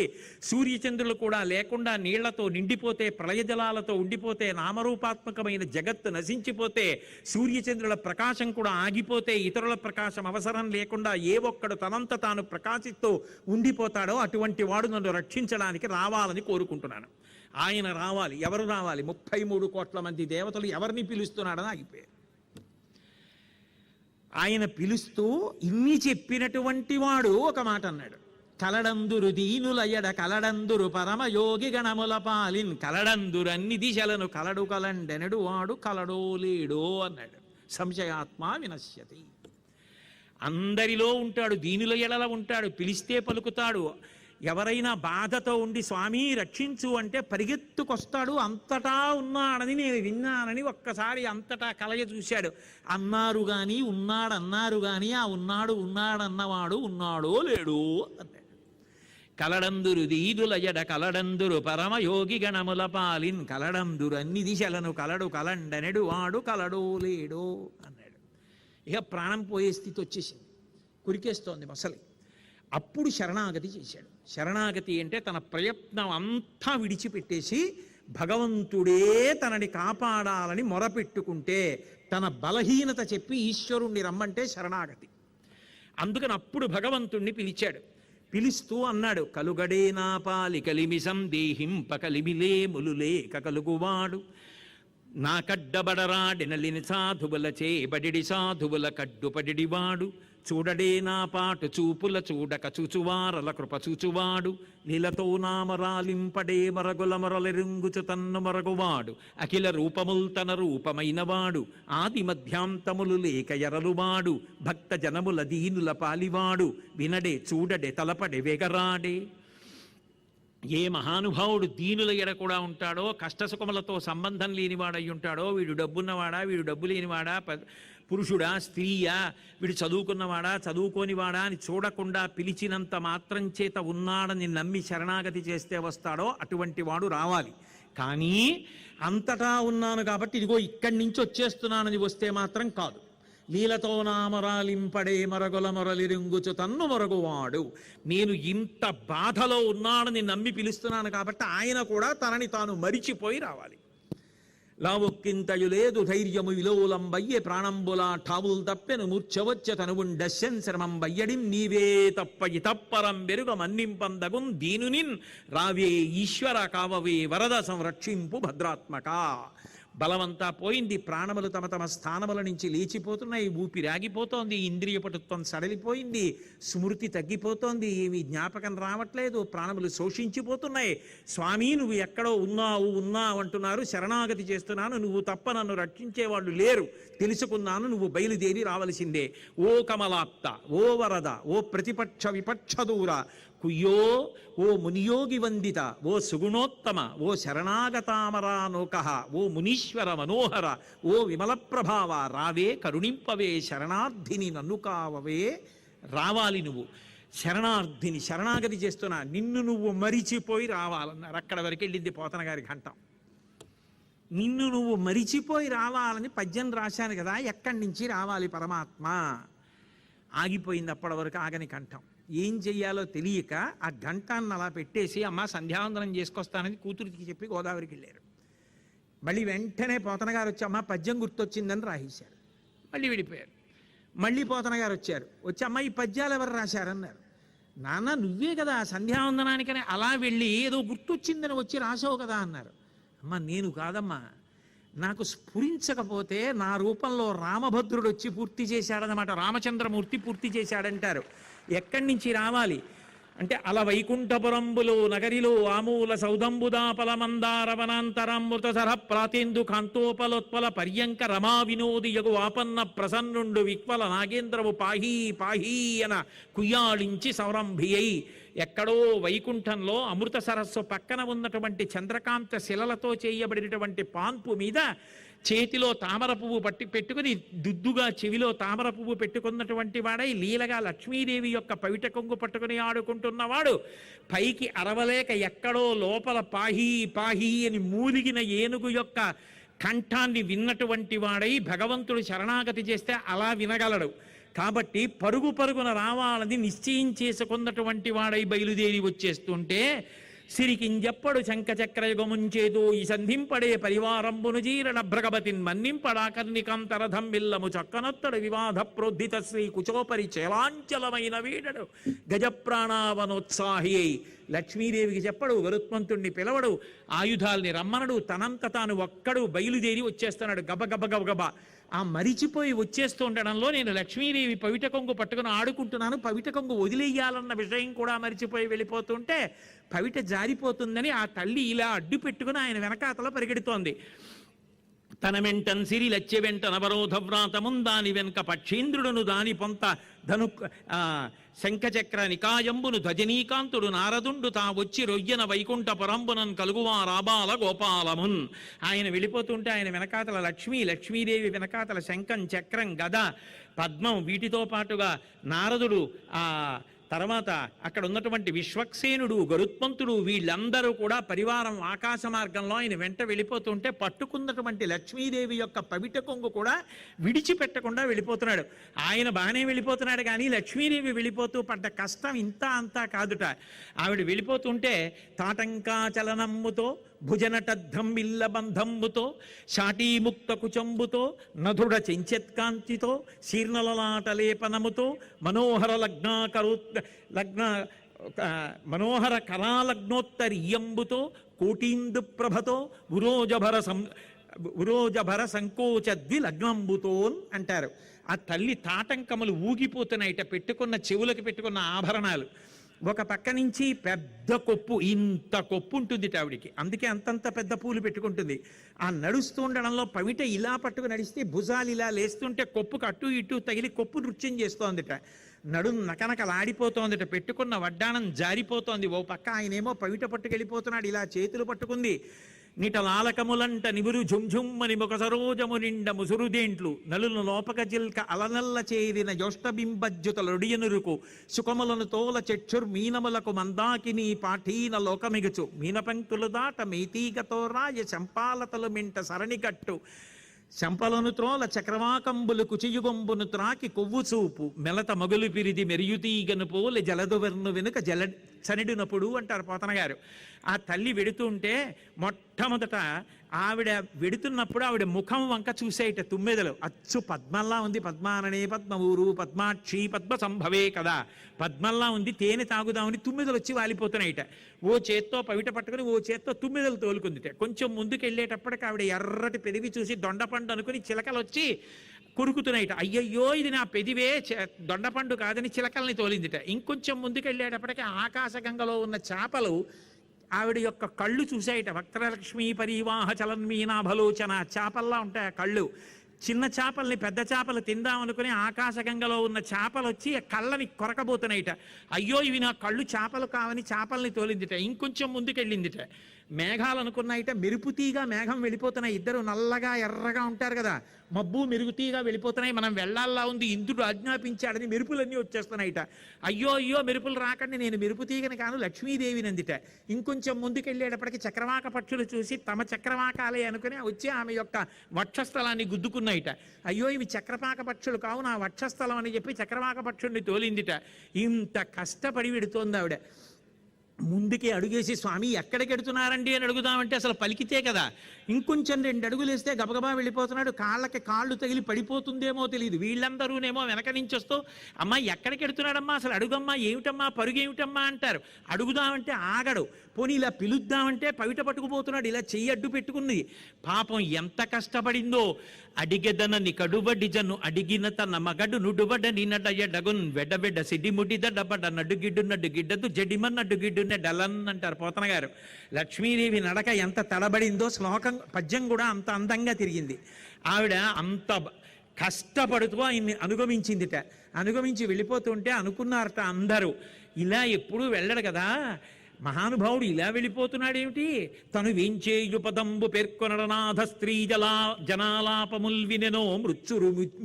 సూర్యచంద్రులు కూడా లేకుండా నీళ్లతో నిండిపోతే, ప్రళయజలాలతో ఉండిపోతే, నామరూపాత్మకమైన జగత్తు నశించిపోతే, సూర్యచంద్రుల ప్రకాశం కూడా ఆగిపోతే, ఇతరుల ప్రకాశం అవసరం లేకుండా ఏ ఒక్కడు తనంత తాను ప్రకాశిస్తూ ఉండిపోతాడో అటువంటి వాడు నన్ను రక్షించడానికి రావాలని కోరుకుంటున్నాను. ఆయన రావాలి. ఎవరు రావాలి? 33 కోట్ల మంది దేవతలు ఎవరిని పిలుస్తున్నాడని ఆగిపోయారు. ఆయన పిలుస్తూ ఇన్ని చెప్పినటువంటి వాడు ఒక మాట అన్నాడు. కలడందురు దీనులయడ కలడందురు పరమయోగి గణముల పాలిన్ కలడందురు అన్ని దిశలను కలడు కలండెనడు వాడు కలడో లేడో అన్నాడు. సంశయాత్మ వినశ్యతి. అందరిలో ఉంటాడు, దీనుల ఎడల ఉంటాడు, పిలిస్తే పలుకుతాడు. ఎవరైనా బాధతో ఉండి స్వామి రక్షించు అంటే పరిగెత్తుకొస్తాడు. అంతటా ఉన్నాడని నేను విన్నానని ఒక్కసారి అంతటా కలయ చూశాడు. అన్నారు కానీ ఉన్నాడన్నారు కానీ ఆ ఉన్నాడన్నవాడు ఉన్నాడో లేడో అన్నాడు. కలడందురు దీదుల ఎడ కలడందురు పరమయోగి గణముల పాలిన్ కలడందురు అన్ని దిశలను కలడు కలండనెడు వాడు కలడో లేడో అన్నాడు. ఇక ప్రాణం పోయే స్థితి వచ్చేసింది, కురికేస్తోంది మొసలి. అప్పుడు శరణాగతి చేశాడు. శరణాగతి అంటే తన ప్రయత్నం అంతా విడిచిపెట్టేసి భగవంతుడే తనని కాపాడాలని మొరపెట్టుకుంటే, తన బలహీనత చెప్పి ఈశ్వరుణ్ణి రమ్మంటే శరణాగతి. అందుకని అప్పుడు భగవంతుణ్ణి పిలిచాడు. పిలుస్తూ అన్నాడు, కలుగడే నా పాలి కలిమిసం దేహింప కలిమిలే ములులేక కలుగువాడు నా కడ్డబడరాడినలిని సాధువుల చేబడి సాధువుల కడ్డుపడివాడు చూడడే నా పాటు చూపుల చూడక చూచువారల కృప చూచువాడు నీలతో నామరాలింపడే మరగుల మరలెరుంగుచు తన్ను మరగువాడు అఖిల రూపముల్ తన రూపమైనవాడు ఆది మధ్యాంతములు లేక ఎరలువాడు భక్త జనముల దీనుల పాలివాడు వినడే చూడడే తలపడే వెగరాడే. ఏ మహానుభావుడు దీనుల ఎడ కూడా ఉంటాడో, కష్టసుఖములతో సంబంధం లేనివాడై ఉంటాడో, వీడు డబ్బున్నవాడా వీడు డబ్బు లేనివాడా, పురుషుడా స్త్రీయా, వీడు చదువుకున్నవాడా చదువుకోనివాడా అని చూడకుండా పిలిచినంత మాత్రం చేత ఉన్నాడని నమ్మి శరణాగతి చేస్తే వస్తాడో అటువంటి వాడు రావాలి. కానీ అంతటా ఉన్నాను కాబట్టి ఇదిగో ఇక్కడి నుంచి వచ్చేస్తున్నానని వస్తే మాత్రం కాదు. లీలతో నామరాలింపడే మరగుల మొరలిరింగుచు తన్ను మొరగువాడు. నేను ఇంత బాధలో ఉన్నానని నమ్మి పిలుస్తున్నాను కాబట్టి ఆయన కూడా తనని తాను మరిచిపోయి రావాలి. లావొక్కింతయు లేదు ధైర్యము విలోలంబయ్యే ప్రాణంబులా ఠావుల్ తప్పెను మూర్ఛవచ్చ తనువుండశ్యన్ శ్రమం బయ్యడిం నీవే తప్ప ఇతప్పరం బెరుగ మన్నింపందగుం దీనునిన్ రావే ఈశ్వర కావవే వరద సంరక్షింపు భద్రాత్మక. బలమంతా పోయింది, ప్రాణములు తమ తమ స్థానముల నుంచి లేచిపోతున్నాయి, ఊపిరాగిపోతోంది, ఇంద్రియ పటుత్వం సడలిపోయింది, స్మృతి తగ్గిపోతోంది, ఏమీ జ్ఞాపకం రావట్లేదు, ప్రాణములు శోషించిపోతున్నాయి. స్వామి నువ్వు ఎక్కడో ఉన్నావు అంటున్నారు, శరణాగతి చేస్తున్నాను, నువ్వు తప్ప నన్ను రక్షించేవాళ్ళు లేరు తెలుసుకున్నాను, నువ్వు బయలుదేరి రావలసిందే. ఓ కమలాప్త, ఓ వరద, ఓ ప్రతిపక్ష విపక్ష దూర, కుయ్యో ఓ మునియోగి వందిత, ఓ సుగుణోత్తమ, ఓ శరణాగతామరానోక, ఓ మునీశ్వర మనోహర, ఓ విమల ప్రభావ, రావే కరుణింపవే శరణార్థిని నన్ను కావవే. రావాలి నువ్వు శరణార్థిని, శరణాగతి చేస్తున్నా, నిన్ను నువ్వు మరిచిపోయి రావాలన్నారు. అక్కడ వరకు వెళ్ళింది పోతన గారి ఘంటం. నిన్ను నువ్వు మరిచిపోయి రావాలని పద్యం రాశాను కదా, ఎక్కడి నుంచి రావాలి పరమాత్మ? ఆగిపోయింది అప్పటి వరకు ఆగని కంఠం. ఏం చెయ్యాలో తెలియక ఆ గంటాన్ని అలా పెట్టేసి అమ్మ సంధ్యావందనం చేసుకొస్తానని కూతురికి చెప్పి గోదావరికి వెళ్ళారు. మళ్ళీ వెంటనే పోతన గారు వచ్చి అమ్మ పద్యం గుర్తొచ్చిందని రాసేశారు. మళ్ళీ విడిపోయారు. మళ్ళీ పోతన గారు వచ్చి అమ్మ ఈ పద్యాలు ఎవరు రాశారన్నారు. నాన్న నువ్వే కదా సంధ్యావందనానికనే అలా వెళ్ళి ఏదో గుర్తొచ్చిందని వచ్చి రాసావు కదా అన్నారు. అమ్మ నేను కాదమ్మా, నాకు స్ఫురించకపోతే నా రూపంలో రామభద్రుడు వచ్చి పూర్తి చేశాడనమాట, రామచంద్రమూర్తి పూర్తి చేశాడంటారు. ఎక్కడి నుంచి రావాలి అంటే అల వైకుంఠపురంబులో నగరిలో ఆమూల సౌదంబుదాపల మందార వనాంతరామృతసర ప్రాతేందు కాంతోపలోత్పల పర్యంక రమా వినోది యగు ఆపన్న ప్రసన్నుండు విక్వల నాగేంద్రవు పాహీ పాహీ అన కుయ్యాళించి సౌరంభియై. ఎక్కడో వైకుంఠంలో అమృత సరస్సు పక్కన ఉన్నటువంటి చంద్రకాంత శిలలతో చేయబడినటువంటి పాన్పు మీద చేతిలో తామర పువ్వు పెట్టుకుని దుద్దుగా చెవిలో తామర పువ్వు పెట్టుకున్నటువంటి వాడై లీలగా లక్ష్మీదేవి యొక్క పవిట కొంగు పట్టుకుని ఆడుకుంటున్నవాడు పైకి అరవలేక ఎక్కడో లోపల పాహీ పాహీ అని మూలిగిన ఏనుగు యొక్క కంఠాన్ని విన్నటువంటి వాడై భగవంతుడు శరణాగతి చేస్తే అలా వినగలడు. కాబట్టి పరుగు పరుగున రావాలని నిశ్చయం చేసుకున్నటువంటి వాడై బయలుదేరి వచ్చేస్తుంటే సిరికింజప్పడు శంఖచక్రయుగముంచేదో ఈ సంధింపడే పరివారంబును జీరణ భ్రగవతిన్ మన్నింపడాకర్ణికాంతరథం విల్లము చక్కనొత్తడు వివాద ప్రోద్ధిత శ్రీ కుచోపరి చేలాంచలమైన వీడడు గజప్రాణావనోత్సాహి అయి. లక్ష్మీదేవికి చెప్పడు, గరుత్మంతుణ్ణి పిలవడు, ఆయుధాల్ని రమ్మనడు, తనంత తాను ఒక్కడు బయలుదేరి వచ్చేస్తున్నాడు గబగబ గబగబ. ఆ మరిచిపోయి వచ్చేస్తూ ఉండడంలో నేను లక్ష్మీదేవి పవిట కొంగు పట్టుకుని ఆడుకుంటున్నాను, పవిట కొంగు వదిలేయాలన్న విషయం కూడా మరిచిపోయి వెళ్ళిపోతుంటే పవిట జారిపోతుందని ఆ తల్లి ఇలా అడ్డు పెట్టుకుని ఆయన వెనకాతలో పరిగెడుతోంది. తన వెంటన్ సిరి లచ్చె వెంట నవరోధవ్రాతమున్ దాని వెనక పక్షీంద్రుడును దాని పొంత ధను శంఖచక్ర నికాయంబును ధ్వజనీకాంతుడు నారదుండు తా వచ్చి రొయ్యన వైకుంఠ పరంబునన్ కలుగువా రాబాల గోపాలమున్. ఆయన వెళ్ళిపోతుంటే ఆయన వెనకాతల లక్ష్మీదేవి వెనకాతల శంఖం చక్రం గద పద్మం వీటితో పాటుగా నారదుడు తర్వాత అక్కడ ఉన్నటువంటి విశ్వక్సేనుడు గరుత్మంతుడు వీళ్ళందరూ కూడా పరివారం ఆకాశ మార్గంలో ఆయన వెంట వెళ్ళిపోతుంటే పట్టుకున్నటువంటి లక్ష్మీదేవి యొక్క పవిట కొంగు కూడా విడిచిపెట్టకుండా వెళ్ళిపోతున్నాడు. ఆయన బాగానే వెళ్ళిపోతున్నాడు కానీ లక్ష్మీదేవి వెళ్ళిపోతూ పడ్డ కష్టం ఇంత అంతా కాదుట. ఆవిడ వెళ్ళిపోతుంటే తాటంకాచలనమ్ముతో భుజనటద్ధంబిల్ల బంధంబుతో శాటీముక్త కుచంబుతో నధుడ చెంచెత్కాంతితో శీర్ణలలాటలేపనముతో మనోహర కరాలగ్నోత్తరీయంబుతో కోటీందు ప్రభతో ఉరోజభర సంకోచ ద్విలగ్నంబుతోన్ అంటారు. ఆ తల్లి తాటంకములు ఊగిపోతున్నాయిట, పెట్టుకున్న చెవులకు పెట్టుకున్న ఆభరణాలు. ఒక పక్క నుంచి పెద్ద కొప్పు, ఇంత కొప్పు ఉంటుంది ఆవిడికి, అందుకే అంతంత పెద్ద పూలు పెట్టుకుంటుంది. ఆ నడుస్తూ ఉండడంలో పవిట ఇలా పట్టుకు నడిస్తే భుజాలు ఇలా లేస్తుంటే కొప్పుకు అటు ఇటు తగిలి కొప్పు నృత్యం చేస్తోందిట. నడుం నకనకలాడిపోతోందిట, పెట్టుకున్న వడ్డాణం జారిపోతోంది. ఓ పక్క ఆయనేమో పవిట పట్టుకెళ్ళిపోతున్నాడు, ఇలా చేతులు పట్టుకుంది. నిటలాలకములంట నివురు ఝుంఝుమ్మని ముఖ సరోజము నిండ ముసురుదేంట్లు నలును లోపక జిల్క అలనల్ల చేరిన యోష్టబింబజ్యుతలొడియనురుకు సుఖములను తోల చెక్షుర్ మీనములకు మందాకిని పాఠీన లోకమిగుచు మీనపంక్తులు దాట మేతీగతో రాయ చంపాలతలు మింట సరణికట్టు శంపలను త్రోల చక్రవాకంబులు కుచియుగంబును త్రాకి కొవ్వు చూపు మెలత మగులు పిరిది మెరియుతీగను పోలి జలదువర్ను వెనుక చనిడినప్పుడు అంటారు పోతన గారు. ఆ తల్లి వెడుతుంటే మొట్టమొదట ఆవిడ వెడుతున్నప్పుడు ఆవిడ ముఖం వంక చూసేయట తుమ్మెదలు. అచ్చు పద్మల్లా ఉంది, పద్మాననే పద్మవూరు పద్మాక్షి పద్మ సంభవే కదా, పద్మల్లా ఉంది, తేనె తాగుదామని తుమ్మెదలు వచ్చి వాలిపోతున్నాయిట. ఓ చేత్తో పవిట పట్టుకుని ఓ చేత్తో తుమ్మెదలు తోలుకుందిట. కొంచెం ముందుకు వెళ్ళేటప్పటికి ఆవిడ ఎర్రటి పెరివి చూసి దొండపండు అనుకుని చిలకలు వచ్చి కొరుకుతున్నాయిట. అయ్యయ్యో ఇది నా పెదివే, దొండపండు కాదని చిలకల్ని తోలిందిట. ఇంకొంచెం ముందుకు వెళ్ళేటప్పటికి ఆకాశగంగలో ఉన్న చేపలు ఆవిడ యొక్క కళ్ళు చూసాయిట. వక్రలక్ష్మీ పరివాహ చలన్మీనాభలోచన, చేపల్లా ఉంటాయి ఆ కళ్ళు. చిన్న చేపల్ని పెద్ద చేపలు తిందామనుకుని ఆకాశగంగలో ఉన్న చేపలు వచ్చి కళ్ళని కొరకబోతున్నాయిట. అయ్యో ఇవి నా కళ్ళు చేపలు కావని చేపల్ని తోలిందిట. ఇంకొంచెం ముందుకెళ్ళిందిట. మేఘాలు అనుకున్నాయిట, మెరుపుతీగా మేఘం వెళ్ళిపోతున్నాయి. ఇద్దరు నల్లగా ఎర్రగా ఉంటారు కదా, మబ్బు మెరుగుతీగా వెళ్ళిపోతున్నాయి. మనం వెళ్ళాలా ఉంది, ఇంద్రుడు ఆజ్ఞాపించాడని మెరుపులన్నీ వచ్చేస్తున్నాయిట. అయ్యో అయ్యో మెరుపులు రాకండి, నేను మెరుపుతీగని కాను లక్ష్మీదేవిని అందిట. ఇంకొంచెం ముందుకెళ్ళేటప్పటికి చక్రవాక పక్షులు చూసి తమ చక్రవాకాలే అనుకుని వచ్చి ఆమె యొక్క వక్షస్థలాన్ని గుద్దుకున్నాయిట. అయ్యో ఇవి చక్రవాక పక్షులు కావు, నా వక్షస్థలం అని చెప్పి చక్రవాక పక్షుల్ని తోలిందిట. ఇంత కష్టపడి వెడుతోంది ఆవిడ. ముందుకి అడుగేసి స్వామి ఎక్కడికి ఎడుతున్నారండి అని అడుగుదామంటే అసలు పలికితే కదా. ఇంకొంచెం 2 అడుగులు వేస్తే గబగబా వెళ్ళిపోతున్నాడు. కాళ్ళకి కాళ్ళు తగిలి పడిపోతుందేమో తెలియదు. వీళ్ళందరూనేమో వెనక నుంచి వస్తూ అమ్మా ఎక్కడికి ఎడుతున్నాడమ్మా, అసలు అడుగమ్మా, ఏమిటమ్మా, పరుగేమిటమ్మా అంటారు. అడుగుదామంటే ఆగడు. పోనీ ఇలా పిలుద్దామంటే పవిట పట్టుకుపోతున్నాడు, ఇలా చెయ్యి అడ్డు పెట్టుకుంది. పాపం ఎంత కష్టపడిందో. అడిగెదనని కడుబడిజను అడిగిన తన మగడు నుడుబడ నిన్నడయ డగున్ వెడబెడ్డ సిడిముడిద డబడ నడుగిడ్డు నడ్డు గిడ్డదు జడిమన్ నడ్డు గిడ్డునే డలన్ అంటారు పోతన గారు. లక్ష్మీదేవి నడక ఎంత తడబడిందో శ్లోకం పద్యం కూడా అంత అందంగా తిరిగింది. ఆవిడ అంత కష్టపడుతూ ఆయన్ని అనుగమించిందిట. అనుగమించి వెళ్ళిపోతుంటే అనుకున్నారట అందరూ, ఇలా ఎప్పుడూ వెళ్ళడు కదా మహానుభావుడు, ఇలా వెళ్ళిపోతున్నాడేమిటి, తను వేంచేయు పదంబు పేర్కొనడనాథ స్త్రీ జనాలాపముల్ వినెనో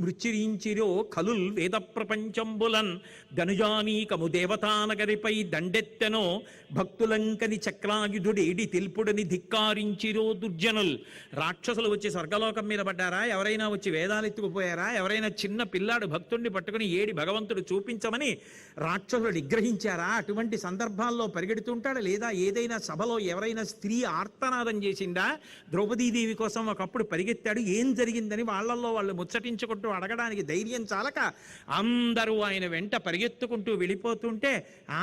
మృత్యురించిరో ఖలుల్ వేద ప్రపంచంబులన్ ధనుజానీకము దేవతానగరిపై దండెత్తెనో భక్తులంకని చక్రాయుధుడేడి తెలుపుడని ధిక్కారించిరో దుర్జనుల్. రాక్షసులు వచ్చి స్వర్గలోకం మీద పడ్డారా, ఎవరైనా వచ్చి వేదాలు ఎత్తుకుపోయారా, ఎవరైనా చిన్న పిల్లాడు భక్తుడిని పట్టుకుని ఏడి భగవంతుడు చూపించమని రాక్షసులు నిగ్రహించారా? అటువంటి సందర్భాల్లో పరిగెడుతుంటాడు. లేదా ఏదైనా సభలో ఎవరైనా స్త్రీ ఆర్తనాదం చేసిందా? ద్రౌపదీదేవి కోసం ఒకప్పుడు పరిగెత్తాడు. ఏం జరిగిందని వాళ్ళల్లో వాళ్ళు ముచ్చటించుకుంటూ అడగడానికి ధైర్యం చాలక అందరూ ఆయన వెంట పరిగెత్తుకుంటూ వెళ్ళిపోతుంటే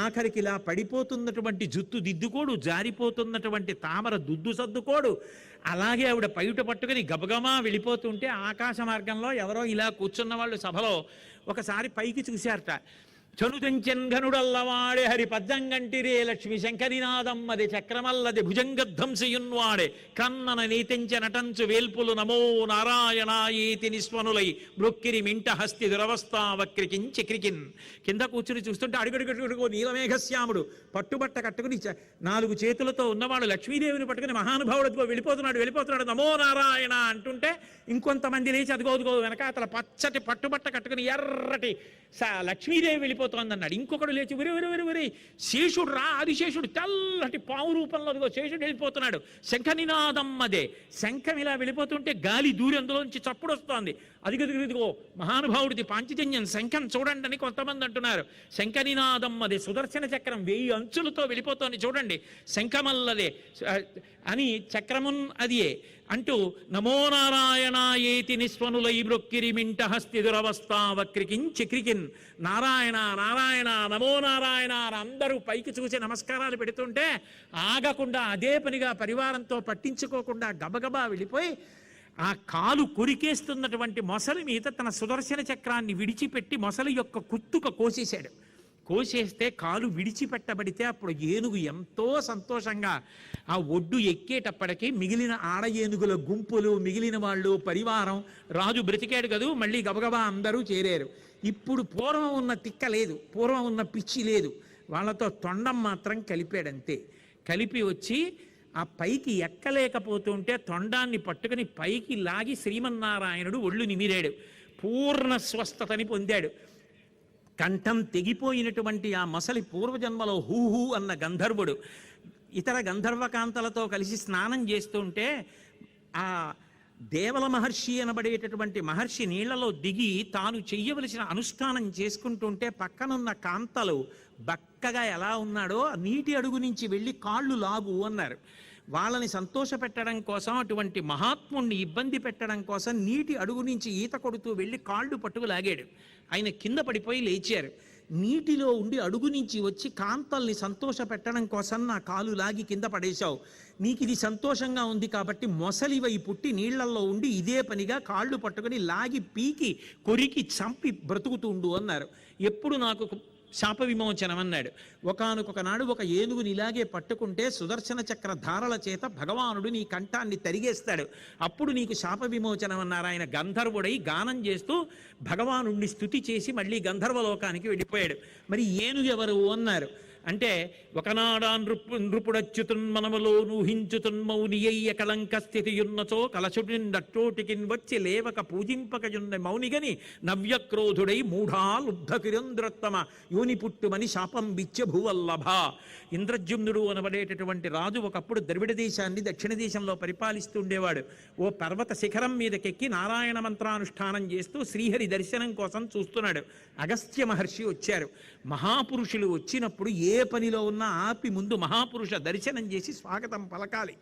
ఆఖరికి ఇలా పడిపోతున్నటువంటి జుత్తు దిద్దుకోడు, జారిపోతున్నటువంటి తామర దుద్దు సర్దుకోడు. అలాగే ఆవిడ పైట పట్టుకుని గబగమా వెళ్ళిపోతుంటే ఆకాశ మార్గంలో ఎవరో ఇలా కూర్చున్న వాళ్ళు సభలో ఒకసారి పైకి చూశారట. చనుతంచెన్ ఘనుడల్లవాడే హరి పద్దంగంటిరే లక్ష్మి శంకరినాదమ్మది చక్రమల్లది భుజంగధ్వంసియున్వాడే కన్నన నీతించె నటంచు వేల్పులు నమో నారాయణాయేతి నిస్వనులై మృక్కిరి మింట హస్తి దురవస్థా వక్రికించి క్రికిన్. కింద కూర్చుని చూస్తుంటే అడుగడుగడుగో నీలమేఘశ్యాముడు పట్టుబట్ట కట్టుకుని 4 చేతులతో ఉన్నవాడు లక్ష్మీదేవిని పట్టుకుని మహానుభావుడితో వెళ్ళిపోతున్నాడు నమో నారాయణ అంటుంటే ఇంకొంతమంది లేచి అదిగో వెనక అతల పచ్చటి పట్టుబట్ట కట్టుకుని ఎర్రటి లక్ష్మీదేవి వెళ్ళిపోతోందన్నాడు. ఇంకొకడు లేచి విరి శేషుడు రా, ఆదిశేషుడు తెల్లటి పావు రూపంలో అదిగో శేషుడు వెళ్ళిపోతున్నాడు. శంఖనినాదం అదే శంఖం ఇలా వెళ్ళిపోతుంటే గాలి దూరి అందులోంచి చప్పుడు వస్తోంది. అదిగో మహానుభావుడిది పాంచజన్యం శంఖం చూడండి అని కొంతమంది అంటున్నారు. శంఖనినాదం అదే సుదర్శన చక్రం 1000 అంచులతో వెళ్ళిపోతోంది చూడండి, శంఖమల్లదే అని చక్రమున్ అదియే అంటూ నమో నారాయణ ఏతి నిస్వనులై మృక్కిరి మింట హస్తి దురవస్థా వక్రికించి క్రికిన్. నారాయణ నారాయణ నమో నారాయణ అందరూ పైకి చూసి నమస్కారాలు పెడుతుంటే ఆగకుండా అదే పనిగా పరివారంతో పట్టించుకోకుండా గబగబా వెళ్ళిపోయి ఆ కాలు కొరికేస్తున్నటువంటి మొసలి మీద తన సుదర్శన చక్రాన్ని విడిచిపెట్టి మొసలి యొక్క కుత్తుక కోసేశాడు. కోసేస్తే కాలు విడిచిపెట్టబడితే అప్పుడు ఏనుగు ఎంతో సంతోషంగా ఆ ఒడ్డు ఎక్కేటప్పటికీ మిగిలిన ఆడ ఏనుగుల గుంపులు, మిగిలిన వాళ్ళు, పరివారం, రాజు బ్రతికాడు కదూ, మళ్ళీ గబగబా అందరూ చేరారు. ఇప్పుడు పూర్వం ఉన్న తిక్క లేదు, పూర్వం ఉన్న పిచ్చి లేదు, వాళ్ళతో తొండం మాత్రం కలిపాడంతే. కలిపి వచ్చి ఆ పైకి ఎక్కలేకపోతుంటే తొండాన్ని పట్టుకుని పైకి లాగి శ్రీమన్నారాయణుడు ఒళ్ళు నిమిరాడు. పూర్ణ స్వస్థతని పొందాడు. కంఠం తెగిపోయినటువంటి ఆ మొసలి పూర్వజన్మలో హూహూ అన్న గంధర్వుడు ఇతర గంధర్వకాంతలతో కలిసి స్నానం చేస్తుంటే ఆ దేవల మహర్షి అనబడేటటువంటి మహర్షి నీళ్లలో దిగి తాను చెయ్యవలసిన అనుష్ఠానం చేసుకుంటుంటే పక్కనున్న కాంతలు బక్కగా ఎలా ఉన్నాడో నీటి అడుగు నుంచి వెళ్ళి కాళ్ళు లాగు అన్నారు. వాళ్ళని సంతోష పెట్టడం కోసం, అటువంటి మహాత్ముణ్ణి ఇబ్బంది పెట్టడం కోసం నీటి అడుగు నుంచి ఈత కొడుతూ వెళ్ళి కాళ్ళు పట్టుకు లాగాడు. ఆయన కింద పడిపోయి లేచారు. నీటిలో ఉండి అడుగు నుంచి వచ్చి కాంతల్ని సంతోష పెట్టడం కోసం నా కాలు లాగి కింద పడేశావు, నీకు ఇది సంతోషంగా ఉంది కాబట్టి మొసలివై పుట్టి నీళ్లలో ఉండి ఇదే పనిగా కాళ్ళు పట్టుకొని లాగి పీకి కొరికి చంపి బ్రతుకుతుండు అన్నారు. ఎప్పుడు నాకు శాప విమోచనం అన్నాడు. ఒకానొక నాడు ఒక ఏనుగుని ఇలాగే పట్టుకుంటే సుదర్శన చక్ర ధారల చేత భగవానుడు నీ కంఠాన్ని తరిగేస్తాడు, అప్పుడు నీకు శాప విమోచనం అన్నారు. ఆయన గంధర్వుడై గానం చేస్తూ భగవానుడిని స్తుతి చేసి మళ్ళీ గంధర్వలోకానికి వెళ్ళిపోయాడు. మరి ఏనుగు ఎవరు అన్నారు. అంటే ఒకనాడా నృపుడచ్యుతున్ మనములో నూహించుతున్మౌనియ్య కలంక స్థితియున్నచో కలశుడిన్నట్టోటికిన్ వచ్చి లేవక పూజింపకయున్న మౌనిగని నవ్యక్రోధుడై మూఢాలుబ్ధకిరంద్రత్తమ యోని పుట్టుమని శాపం బిచ్చ భూవల్లభ. ఇంద్రజుమ్నుడు అనబడేటటువంటి రాజు ఒకప్పుడు ద్రవిడ దేశాన్ని దక్షిణ దేశంలో పరిపాలిస్తుండేవాడు. ఓ పర్వత శిఖరం మీదకెక్కి నారాయణ మంత్రానుష్ఠానం చేస్తూ శ్రీహరి దర్శనం కోసం చూస్తున్నాడు. అగస్త్య మహర్షి వచ్చారు. మహాపురుషులు వచ్చినప్పుడు ఏ పనిలో ఉన్నా ఆపి ముందు మహాపురుష దర్శనం చేసి స్వాగతం పలకాలి.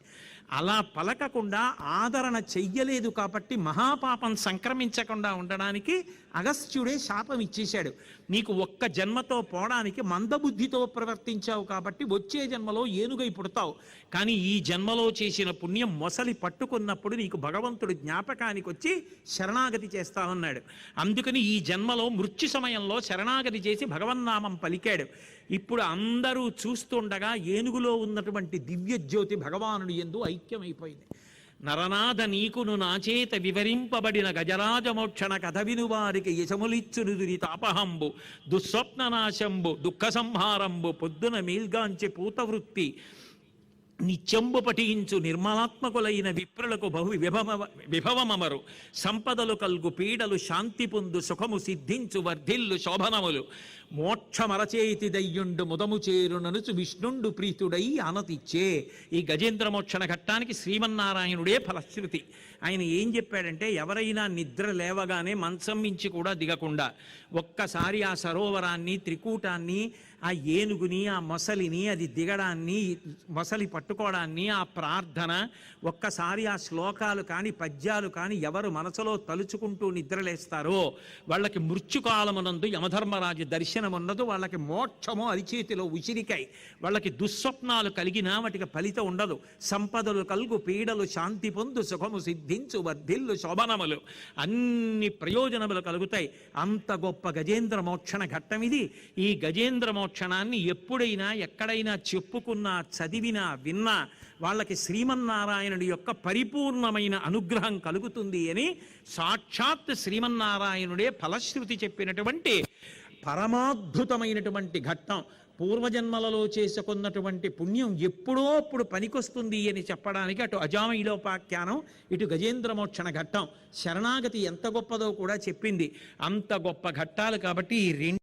అలా పలకకుండా ఆదరణ చెయ్యలేదు కాబట్టి మహాపాపం సంక్రమించకుండా ఉండడానికి అగస్త్యుడే శాపం ఇచ్చేశాడు. నీకు ఒక్క జన్మతో పోవడానికి మందబుద్ధితో ప్రవర్తించావు కాబట్టి వచ్చే జన్మలో ఏనుగై పుడతావు, కానీ ఈ జన్మలో చేసిన పుణ్యం మొసలి పట్టుకున్నప్పుడు నీకు భగవంతుడు జ్ఞాపకానికి వచ్చి శరణాగతి చేస్తానన్నాడు. అందుకని ఈ జన్మలో మృత్యు సమయంలో శరణాగతి చేసి భగవన్నామం పలికాడు. ఇప్పుడు అందరూ చూస్తుండగా ఏనుగులో ఉన్నటువంటి దివ్య జ్యోతి భగవానుడి యందు ఐక్యమైపోయింది. నరనాథ నీకును నాచేత వివరింపబడిన గజరాజమోక్షణ కథ వినువారికి యశములిచ్చునుదురి తాపహంబు దుస్వప్ననాశంబు దుఃఖ సంహారంబు పొద్దున మేల్గాంచి పూతవృత్తి నిత్యంబు పఠించు నిర్మలాత్మకులైన విప్రులకు బహు విభవమమరు సంపదలు కల్గు పీడలు శాంతి పొందు సుఖము సిద్ధించు వర్ధిల్లు శోభనములు మోక్షమరచేతి దయ్యుండు ముదము చేరుననుచు విష్ణుండు ప్రీతుడై ఆనతిచ్చే. ఈ గజేంద్ర మోక్షణ ఘట్టానికి శ్రీమన్నారాయణుడే ఫలశ్రుతి. ఆయన ఏం చెప్పాడంటే, ఎవరైనా నిద్ర లేవగానే మంచం మించి కూడా దిగకుండా ఒక్కసారి ఆ సరోవరాన్ని, త్రికూటాన్ని, ఆ ఏనుగుని, ఆ మొసలిని, అది దిగడాన్ని, మొసలి పట్టుకోవడాన్ని, ఆ ప్రార్థన, ఒక్కసారి ఆ శ్లోకాలు కానీ పద్యాలు కానీ ఎవరు మనసులో తలుచుకుంటూ నిద్రలేస్తారో వాళ్ళకి మృత్యుకాలమునందు యమధర్మరాజు దర్శనం ఉన్నదు, వాళ్ళకి మోక్షము అరిచేతిలో ఉసిరికాయ, వాళ్ళకి దుస్వప్నాలు కలిగినా వాటికి ఫలితం ఉండదు. సంపదలు కలుగు పీడలు శాంతి పొందు సుఖము సిద్ధించు వర్ధిల్లు శోభనములు, అన్ని ప్రయోజనములు కలుగుతాయి. అంత గొప్ప గజేంద్ర మోక్షణ ఘట్టం ఇది. ఈ గజేంద్ర మోక్షణాన్ని ఎప్పుడైనా ఎక్కడైనా చెప్పుకున్నా, చదివినా, విన్నా వాళ్ళకి శ్రీమన్నారాయణుడి యొక్క పరిపూర్ణమైన అనుగ్రహం కలుగుతుంది అని సాక్షాత్ శ్రీమన్నారాయణుడే ఫలశ్రుతి చెప్పినటువంటి పరమాద్భుతమైనటువంటి ఘట్టం. పూర్వజన్మలలో చేసుకున్నటువంటి పుణ్యం ఎప్పుడో అప్పుడు పనికొస్తుంది అని చెప్పడానికి అటు అజామయులోపాఖ్యానం, ఇటు గజేంద్రమోక్షణ ఘట్టం, శరణాగతి ఎంత గొప్పదో కూడా చెప్పింది. అంత గొప్ప ఘట్టాలు కాబట్టి ఈ రెండు